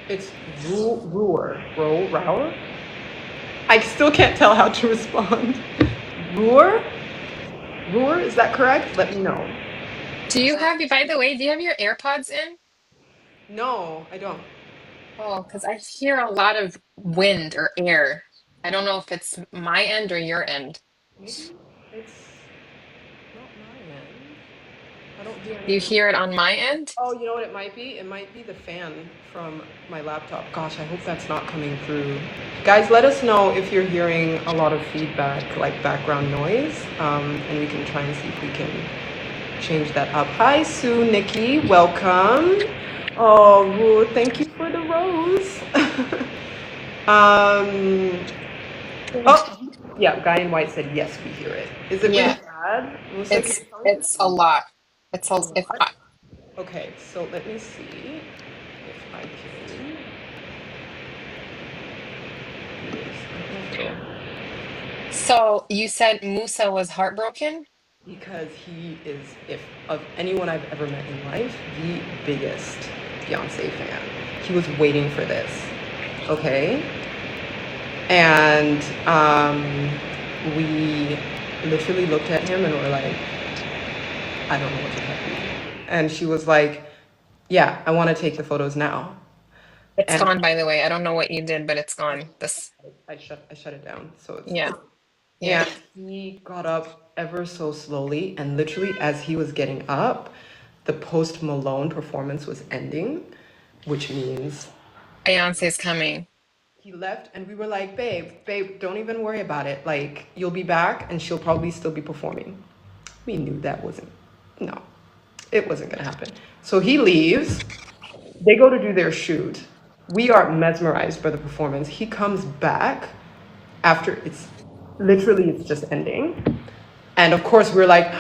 it's Roar. I still can't tell how to respond. Roar? Roar, is that correct? Let me know. by the way, do you have your AirPods in? No, I don't. Oh, because I hear a lot of wind or air. I don't know if it's my end or your end. Maybe it's not my end. I don't hear Do you anything. hear it on my end? Oh, you know what it might be? It might be the fan from my laptop. Gosh, I hope that's not coming through. Guys, let us know if you're hearing a lot of feedback, like background noise, and we can try and see if we can change that up. Hi, Sue, Nikki, welcome. Oh, Ruth, thank you for the rose. um, oh, yeah, Guy in White said yes, we hear it. Is it really Yeah, bad? Musa, can it's you tell me if it's it's a lot. It's a a, if lot? I, Okay, so let me see if I can do this. So you said Musa was heartbroken? because he is, if of anyone I've ever met in life, the biggest Beyonce fan. He was waiting for this. Okay? And we literally looked at him and were like, I don't know what to tell you. And she was like, yeah, I want to take the photos now. It's And gone, by the way. I don't know what you did, but it's gone. This, I shut it down. So it's yeah, yeah. and he got up ever so slowly, and literally as he was getting up, the post Malone performance was ending, which means Beyonce's coming. he left, and we were like, babe, don't even worry about it. Like, you'll be back, and she'll probably still be performing. We knew that wasn't, no, it wasn't gonna happen. So he leaves. They go to do their shoot. We are mesmerized by the performance. He comes back after it's just ending. And of course we're like,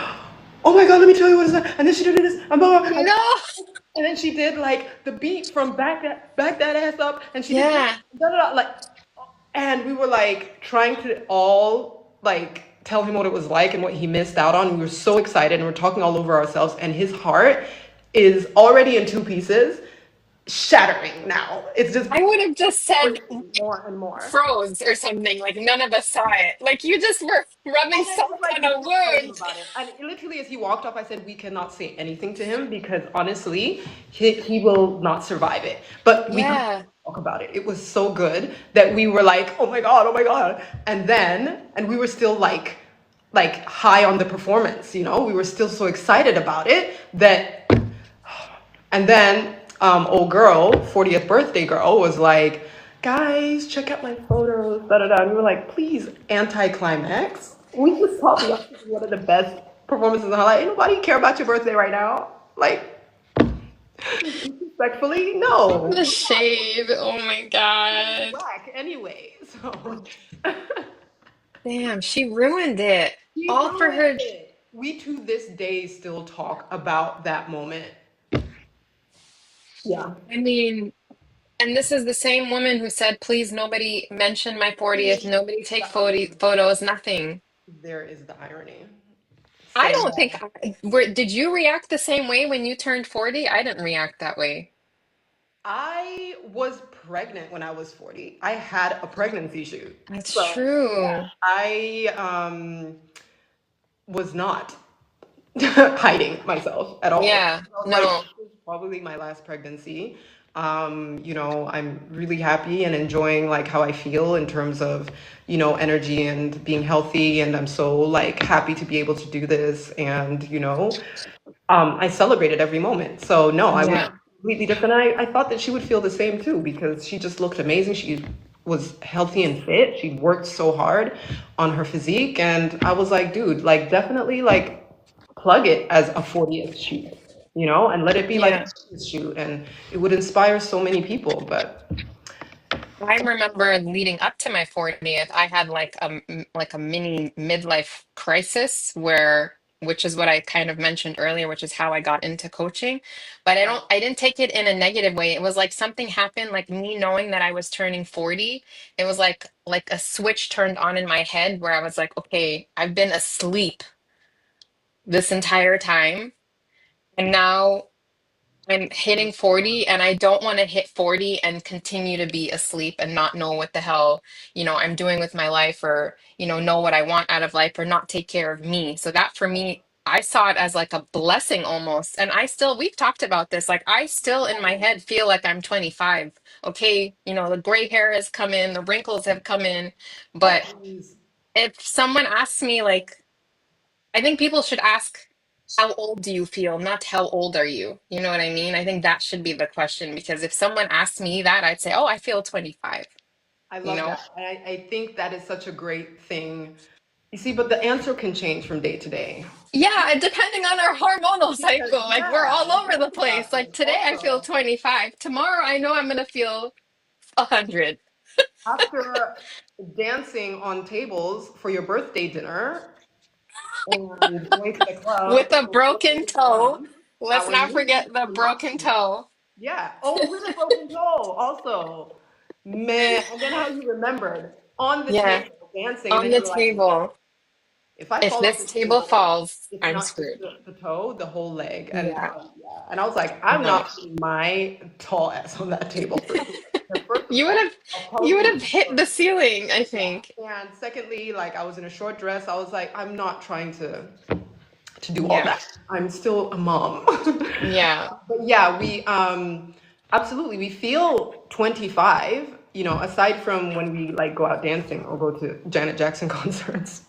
oh my god, let me tell you what is that. And then she did this, and blah, blah, blah. No. And then she did like the beat from back that ass up, and she did this, Yeah, da, da, da, like, and we were like trying to all like tell him what it was like and what he missed out on. We were so excited, and we're talking all over ourselves, and his heart is already in two pieces, shattering now. It's just I would have just said breaking more and more. froze or something. Like none of us saw it. Like you just were rubbing And then we're salt like, on a don't tell him wound. about it. And literally, as he walked off, I said, we cannot say anything to him because honestly, he will not survive it. But we could Yeah, talk about it. It was so good that we were like, oh my God, oh my God. And we were still like high on the performance, you know? We were still so excited about it that, and then old girl, 40th birthday girl, was like, guys, check out my photos, da da da. And we were like, please, anticlimax. We just saw Beyonce one of the best performances in her life. Ain't nobody care about your birthday right now. Like, respectfully, no. the shade. Oh my God. Whack anyway. So Damn, she ruined it. he All for ruined her. it. We to this day still talk about that moment. Yeah. I mean, and this is the same woman who said, please, nobody mention my 40th, nobody take photos, nothing. There is the irony. I So don't think did you react the same way when you turned 40? I didn't react that way. I was pregnant when I was 40. I had a pregnancy shoot. That's So yeah, true. I was not hiding myself at all. Yeah, I was like, no. this is probably my last pregnancy. I'm really happy and enjoying like how I feel in terms of, energy and being healthy. And I'm so like happy to be able to do this. And, I celebrated every moment. So no, I was Yeah. completely different. I thought that she would feel the same too because she just looked amazing. She was healthy and fit. She worked so hard on her physique, and I was like, dude, like definitely like plug it as a 40th shoot, and let it be like a Yeah. 40th shoot, and it would inspire so many people. But I remember leading up to my 40th, I had like a mini midlife crisis which is what I kind of mentioned earlier, which is how I got into coaching. But I didn't take it in a negative way. It was like something happened, like me knowing that I was turning 40. It was like a switch turned on in my head where I was like, okay, I've been asleep this entire time. And now I'm hitting 40 and I don't want to hit 40 and continue to be asleep and not know what the hell, I'm doing with my life or, know what I want out of life or not take care of me. So that for me, I saw it as like a blessing almost. And we've talked about this. Like I still in my head feel like I'm 25. Okay, the gray hair has come in, the wrinkles have come in. oh But please, if someone asks me like I think people should ask, how old do you feel? Not how old are you? You know what I mean? I think that should be the question because if someone asked me that, I'd say, oh, I feel 25, I you love know? that. I think that is such a great thing. You see, but the answer can change from day to day. Yeah, depending on our hormonal Because cycle, like we're yeah, all we over talked the about place. Like this today I feel also. 25. Tomorrow I know I'm gonna feel 100 After dancing on tables for your birthday dinner and going to the club with a and broken looking toe. dumb, Let's our not knees forget the were not broken sweet. toe. Yeah. Oh, with a broken toe also. Man, and then how you remembered on the Yeah. table. dancing, and On then the you were like, table. if I If fall off this this table table, falls, it's I'm not just screwed. the toe, the whole leg. And Yeah. yeah. And I was like, I'm No. not putting my tall ass on that table for sure. Because first of You would all, have I'll you would probably have hit the ceiling, I think. yeah. And secondly, like I was in a short dress. I was like, I'm not trying to do all Yeah. that. I'm still a mom. Yeah. But yeah, we absolutely we feel 25, you know, aside from when we like go out dancing or go to Janet Jackson concerts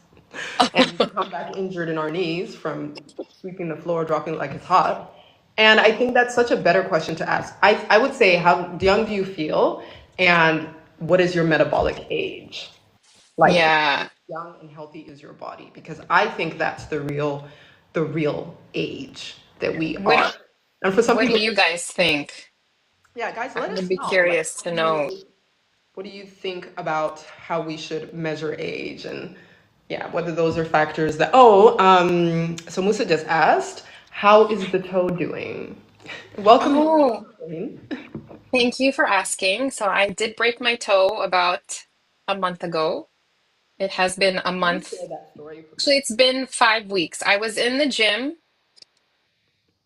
and come back injured in our knees from sweeping the floor, dropping it like it's hot. And I think that's such a better question to ask. I would say, how young do you feel? And what is your metabolic age? Like, how Yeah. young and healthy is your body? Because I think that's the real age that we What are. And for some what do people, you guys think? yeah, guys, I let would us be know. Like, curious to know. what do you think about how we should measure age, and yeah, whether those are factors that, so Musa just asked, how is the toe doing? Welcome. Oh, Jane. thank you for asking. So I did break my toe about a month ago. It has been a Can you month. share that story? Actually, it's been 5 weeks. I was in the gym,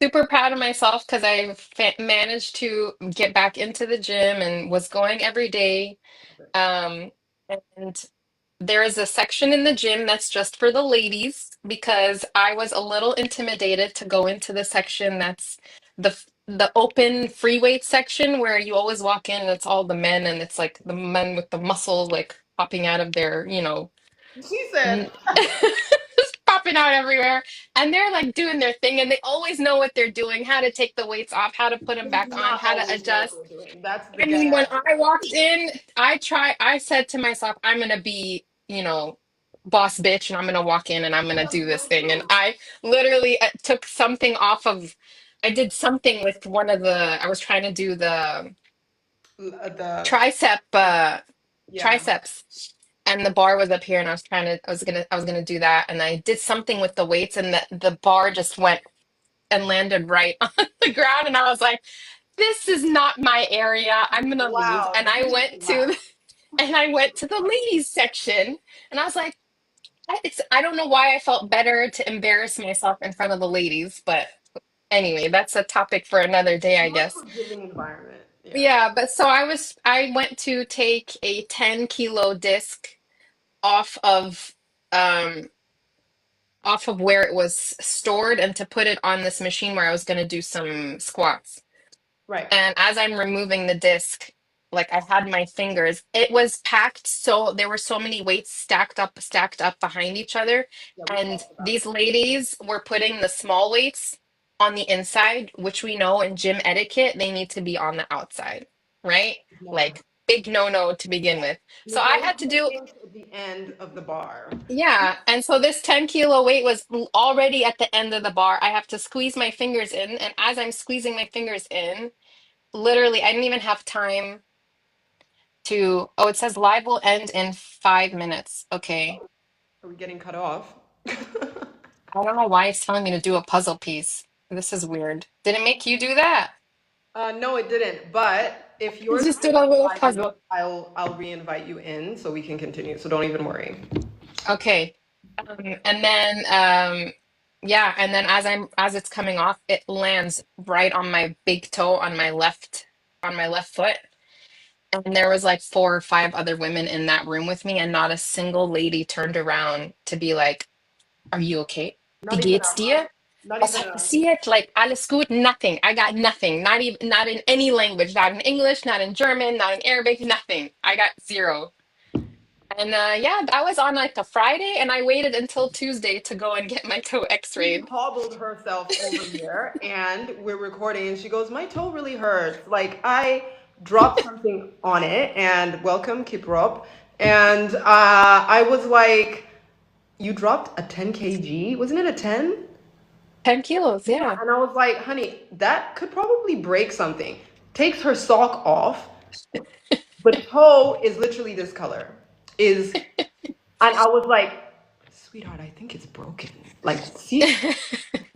super proud of myself because I managed to get back into the gym and was going every day. Um, and there is a section in the gym that's just for the ladies because I was a little intimidated to go into the section that's the open free weight section where you always walk in and it's all the men and it's like the men with the muscles like popping out of their, She said, just popping out everywhere. And they're like doing their thing and they always know what they're doing, how to take the weights off, how to put them they do back on, not how to always know what adjust. they're doing. That's the I mean, when gas. I walked in, I said to myself, I'm gonna be, boss bitch, and I'm gonna walk in and I'm gonna That's do this so thing. And true. I literally took something off of, I did something with I was trying to do the The tricep, yeah. triceps, and the bar was up here, and I was gonna do that, and I did something with the weights, and the bar just went and landed right on the ground, and I was like, this is not my area. I'm gonna leave. Wow. Wow. And I went to the ladies section and I was like, I don't know why I felt better to embarrass myself in front of the ladies, but anyway, that's a topic for another day, I More guess. forgiving environment. Yeah. Yeah, but so I went to take a 10-kilo disc off of um off of where it was stored and to put it on this machine where I was going to do some squats. Right. And as I'm removing the disc, like I had my fingers, it was packed. So there were so many weights stacked up behind each other. Yeah, we And talked about it. these ladies were putting the small weights on the inside, which we know in gym etiquette, they need to be on the outside, right? Never. Like big no-no to begin with. And So it's I always had to the do, link at the end of the bar. yeah. And so this 10-kilo weight was already at the end of the bar. I have to squeeze my fingers in. And as I'm squeezing my fingers in, literally, I didn't even have time to. Oh, it says live will end in 5 minutes. Okay. Are we getting cut off? I don't know why it's telling me to do a puzzle piece. This is weird. Did it make you do that? No, it didn't. But if I yours just gets did a little 5 minutes, puzzle. I'll re-invite you in so we can continue. So don't even worry. Okay. And then yeah, and then as it's coming off, it lands right on my big toe on my left foot. And there was like four or five other women in that room with me, and not a single lady turned around to be like, are you okay? Wie Not even geht's a, dir? not Was even hat a. passiert? Like, alles gut? Nothing. I got nothing. Not even, not in any language. Not in English, not in German, not in Arabic, nothing. I got zero. And yeah, that was on like a Friday, and I waited until Tuesday to go and get my toe She x-rayed. hobbled herself over here, and we're recording, and she goes, "My toe really hurts. Like I dropped something on it." And welcome, Kiprop. And I was like, "You dropped a 10 kg? Wasn't it a 10?" 10 kilos, Yeah, yeah. and I was like, honey, that could probably break something. Takes her sock off. The toe is literally this color. And I was like, sweetheart, I think it's broken. Like, see?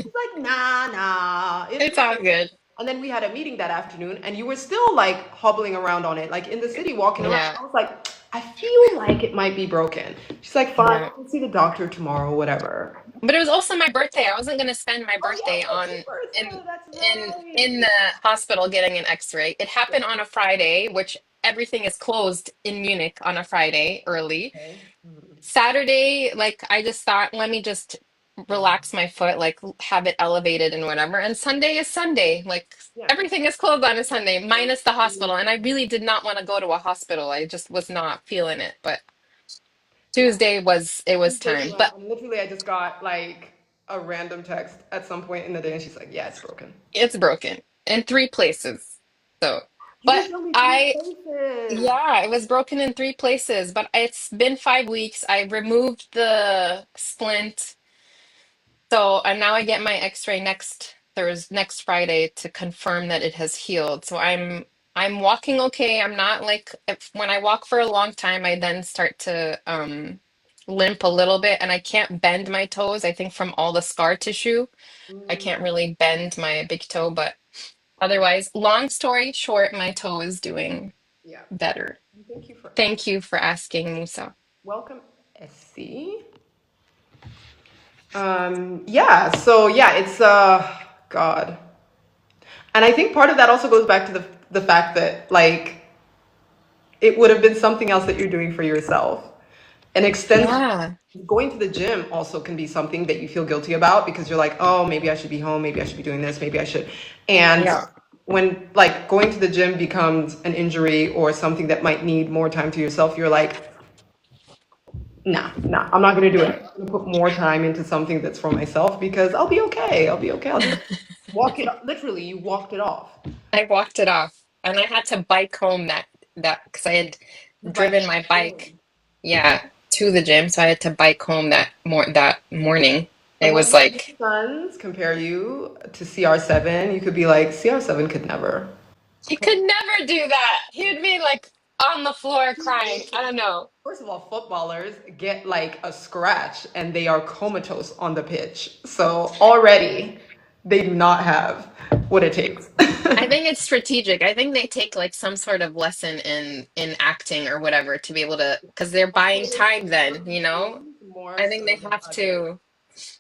She's like, nah, it's It's all good. good. And then we had a meeting that afternoon, and you were still like hobbling around on it, like in the city, walking around. Yeah. I was like, I feel like it might be broken. She's like, fine, Yeah. I'll see the doctor tomorrow, whatever. But it was also my birthday. I wasn't gonna spend my Oh birthday yeah, it's your on birthday. That's in right. the hospital getting an X-ray. It happened on a Friday, which everything is closed in Munich on a Friday early. Okay. Mhm. Saturday, like I just thought, let me just relax my foot, like have it elevated and whatever. And Sunday is Sunday. Like Yeah. everything is closed on a Sunday, minus the hospital. And I really did not want to go to a hospital. I just was not feeling it. But Yeah. Tuesday was it was Tuesday, time. But and literally, I just got like a random text at some point in the day, and she's like, "Yeah, it's broken." it's broken in three places. So, You but just told me three I, places. yeah, it was broken in three places, but it's been 5 weeks. I removed the splint. So, and now I get my x-ray next Friday to confirm that it has healed. So I'm walking okay. I'm not like when I walk for a long time, I then start to limp a little bit and I can't bend my toes. I think from all the scar tissue, I Mm, can't really bend my big toe, but otherwise, long story short, my toe is doing yeah. better. Thank you for Thank you for asking, Musa. welcome, Essie. Yeah. So yeah, it's God, and I think part of that also goes back to the fact that like it would have been something else that you're doing for yourself. An extension, Yeah, going to the gym also can be something that you feel guilty about because you're like, oh, maybe I should be home, maybe I should be doing this, maybe I should. And yeah. when like going to the gym becomes an injury or something that might need more time to yourself, you're like, nah, I'm not gonna do it. I'm gonna put more time into something that's for myself because I'll be okay. I'll be okay. I'll just walk it. Literally, you walked it off. I walked it off, and I had to bike home that because I had You bike driven my bike, yeah, to the gym, so I had to bike home that morning. And It when was your like sons compare you to CR7, you could be like, CR7 could never. he could never do that. He'd be like on the floor crying. I don't know. First of all, footballers get like a scratch and they are comatose on the pitch. So already they do not have what it takes. I think it's strategic. I think they take like some sort of lesson in acting or whatever to be able to because they're buying time then, you know? More I think they so than have others. to.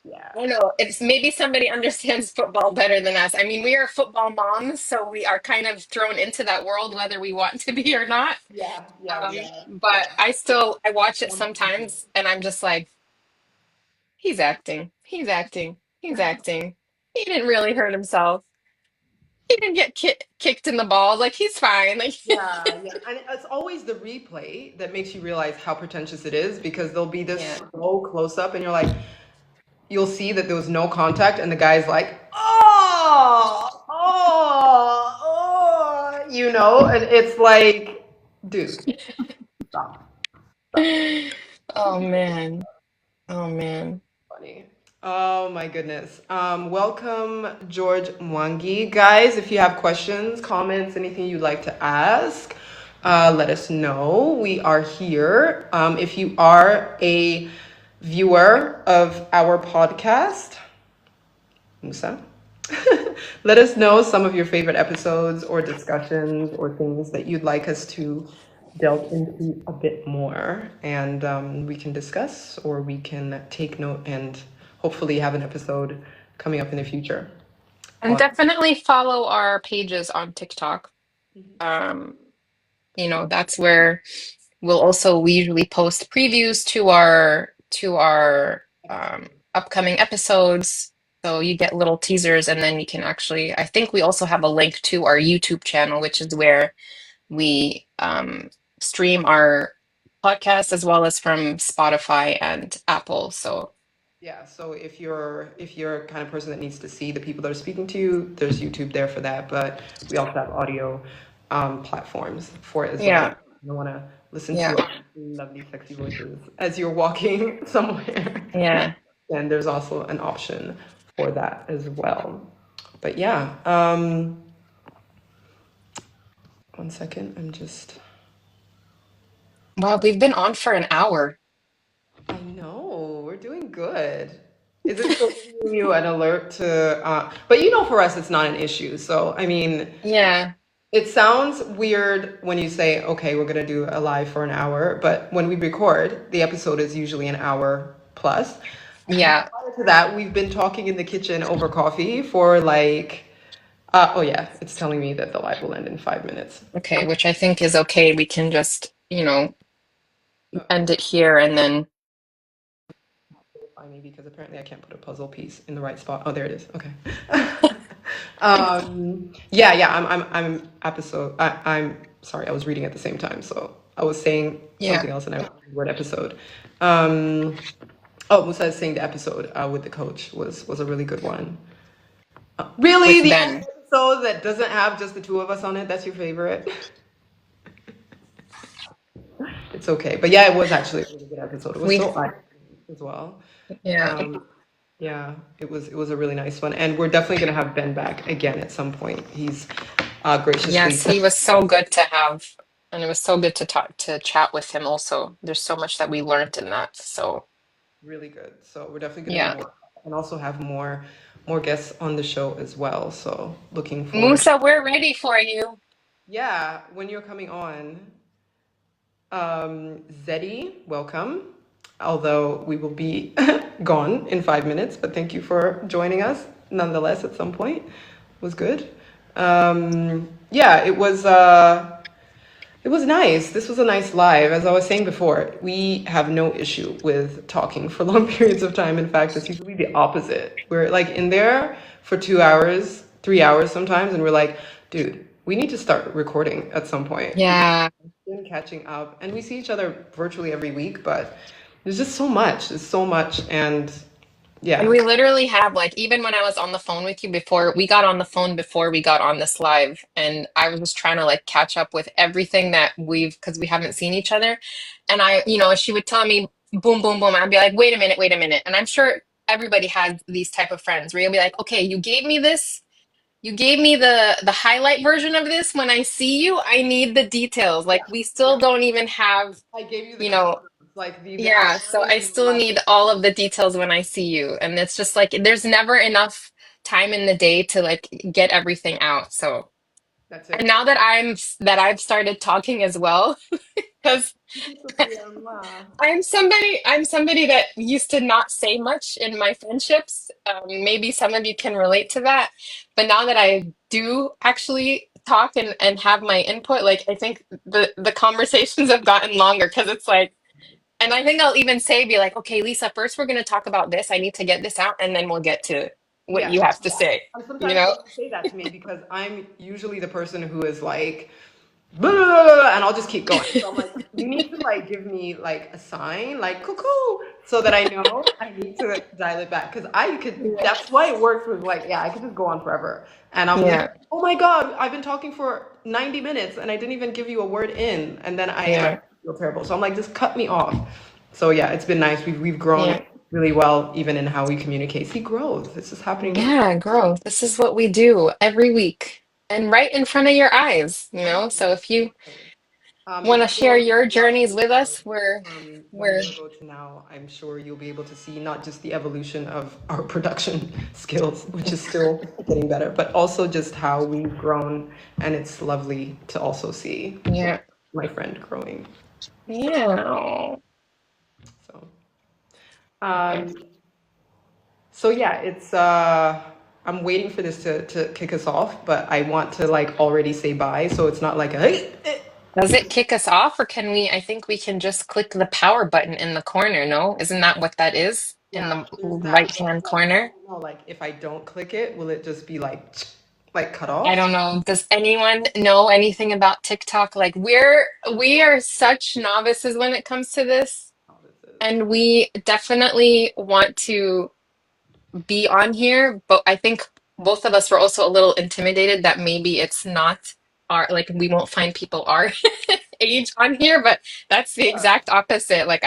Yeah. I don't know. It's maybe somebody understands football better than us. I mean, we are football moms, so we are kind of thrown into that world whether we want to be or not. Yeah, we are. But Yeah. I watch it sometimes, and I'm just like, he's acting, he's acting, he's acting. He didn't really hurt himself. He didn't get kicked in the balls. Like he's fine. Like Yeah. And it's always the replay that makes you realize how pretentious it is because there'll be this yeah, slow close up and you're like, you'll see that there was no contact, and the guy's like, and it's like, dude, stop. oh man, oh man. Funny. Oh my goodness. Welcome, George Mwangi. Guys, if you have questions, comments, anything you'd like to ask, let us know. We are here. If you are a viewer of our podcast, Musa. Let us know some of your favorite episodes or discussions or things that you'd like us to delve into a bit more. And we can discuss or we can take note and hopefully have an episode coming up in the future. And definitely follow our pages on TikTok. Um, that's where we usually post previews to our upcoming episodes. So you get little teasers, and then you can actually. I think we also have a link to our YouTube channel, which is where we stream our podcast as well as from Spotify and Apple. So Yeah, so if you're kind of person that needs to see the people that are speaking to you, there's YouTube there for that. But we also have audio platforms for it as well. yeah, You want to listen yeah, to our lovely, sexy voices as you're walking somewhere. yeah. And there's also an option for that as well. But yeah, one second, Wow, we've been on for an hour. I know, we're doing good. Is it still giving you an alert to, but for us, it's not an issue. So, I mean, Yeah. It sounds weird when you say, okay, we're gonna do a live for an hour, but when we record, the episode is usually an hour plus. Yeah. Prior to that, we've been talking in the kitchen over coffee for like, oh yeah, it's telling me that the live will end in 5 minutes. Okay, which I think is okay. We can just, Uh-oh. end it here and then Find me because apparently I can't put a puzzle piece in the right spot. Oh, there it is. Okay. Yeah. I'm episode. I'm sorry. I was reading at the same time, so I was saying yeah. something else, and I went word episode. Um, oh, Musa is saying the episode with the coach was a really good one. Really, With the only Ben. episode that doesn't have just the two of us on it? That's your favorite? It's okay, but yeah, it was actually a really good episode. It was We so eye as well. yeah. Um, Yeah, it was a really nice one, and we're definitely gonna have Ben back again at some point. He's graciously Yes, he was so good to have, and it was so good to talk to chat with him also. There's so much that we learned in that. So, really good. So we're definitely gonna do yeah. more, and also have more guests on the show as well. So looking forward. Musa, we're ready for you. Yeah, when you're coming on, Zeddy, welcome. Although we will be gone in 5 minutes, but thank you for joining us nonetheless at some point. It was good. Yeah, it was nice. This was a nice live. As I was saying before, we have no issue with talking for long periods of time. In fact, it's usually the opposite. We're like in there for 2 hours, 3 hours sometimes, and we're like, dude, we need to start recording at some point because Yeah. we've been catching up. And we see each other virtually every week, but there's just so much. There's so much. And And yeah, we literally have like even when I was on the phone with you before we got on the phone before we got on this live and I was just trying to like catch up with everything that we've because we haven't seen each other. And she would tell me boom, boom, boom. I'd be like, wait a minute, wait a minute. And I'm sure everybody has these type of friends where you'll be like, okay, you gave me this, you gave me the highlight version of this. When I see you, I need the details. yeah, Like we yeah. still don't even have, I gave you the you know, keywords, like the yeah, so outline I and still like need all of the details when I see you. And it's just like there's never enough time in the day to like get everything out. So, that's and it. now that I've started talking as well, because I'm somebody that used to not say much in my friendships. Maybe some of you can relate to that. But now that I do actually talk and have my input, like I think the conversations have gotten longer because it's like and I think I'll even say, be like, okay, Lisa, first we're going to talk about this. I need to get this out, and then we'll get to what Yeah, you have to yeah. say. And You sometimes know? they'll say that to me because I'm usually the person who is like, blah, blah, blah, blah, and I'll just keep going. So I'm like, you need to like give me like a sign, like cuckoo, so that I know I need to dial it back. Because I could, Yeah. that's why it works with like, yeah, I could just go on forever. And I'll be like, Yeah. oh my God, I've been talking for 90 minutes and I didn't even give you a word in. And then I Yeah. feel terrible. So I'm like, just cut me off. So yeah, it's been nice. We've grown Yeah. really well, even in how we communicate. See growth. This is happening with Yeah, girl, this is what we do every week and right in front of your eyes, you know? So if you If want to you share go your watch journeys the with live us, we're, from 1 year we're, ago to now, I'm sure you'll be able to see not just the evolution of our production skills, which is still getting better, but also just how we've grown. And it's lovely to also see yeah. my friend growing. Yeah. So, Okay. um, so yeah, it's I'm waiting for this to kick us off, but I want to like already say bye, so it's not like a hey. Does it kick us off, or can we? I think we can just click the power button in the corner, no? Isn't that what that is in Yeah, the there's that. But right-hand like, I corner? don't know, like if I don't click it, will it just be like cut I off? don't know. Does anyone know anything about TikTok? Like we are such novices when it comes to this, Oh, this is. and we definitely want to be on here, but I think both of us were also a little intimidated that maybe it's not our like we won't find people our age on here, but that's the Yeah. exact opposite. Like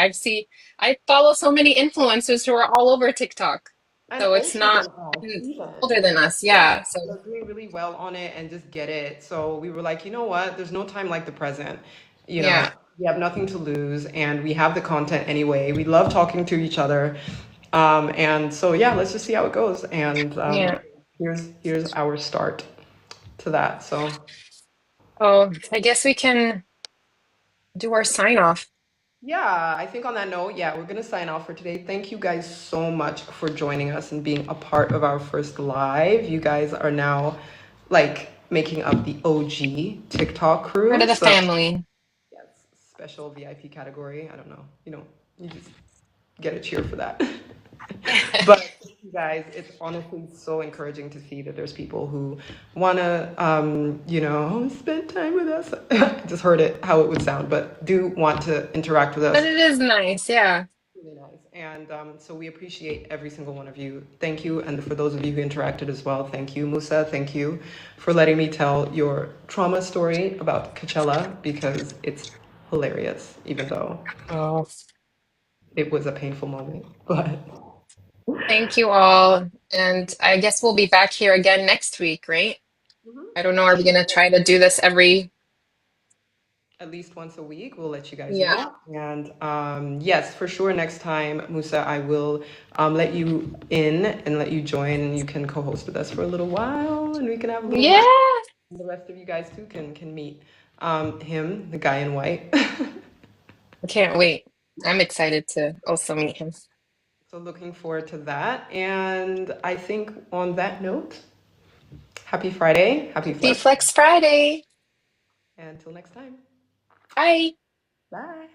I follow so many influencers who are all over TikTok. And So it's older not than us, even. older than us. Yeah, Yeah. So they're doing really well on it and just get it. So we were like, you know what? There's no time like the present. You know, yeah. we have nothing to lose and we have the content anyway. We love talking to each other. And so yeah, let's just see how it goes. And Yeah. here's our start to that. So Oh, I guess we can do our sign off. Yeah, I think on that note, yeah, we're gonna sign off for today. Thank you guys so much for joining us and being a part of our first live. You guys are now like making up the OG TikTok Part crew. of the So family. yes, special VIP category. I don't know. You just get a cheer for that. But you guys, it's honestly so encouraging to see that there's people who want to, spend time with us. I just heard it, how it would sound, but do want to interact with But us. it is nice, yeah. Really nice. And so we appreciate every single one of you. Thank you. And for those of you who interacted as well, thank you, Musa. Thank you for letting me tell your trauma story about Coachella because it's hilarious, even though Oh, it was a painful moment. But thank you all. And I guess we'll be back here again next week, right? I don't know. Are we gonna try to do this every? at least once a week, we'll let you guys Yeah. know. And yes, for sure, next time, Musa, I will let you in and let you join, and you can co-host with us for a little while, and we can have a little laugh. Yeah. And the rest of you guys too can meet him, the guy in white. I can't wait. I'm excited to also meet him. So looking forward to that. And I think on that note, happy Friday, happy Happy Flex. Flex Friday. And until next time, Bye. bye.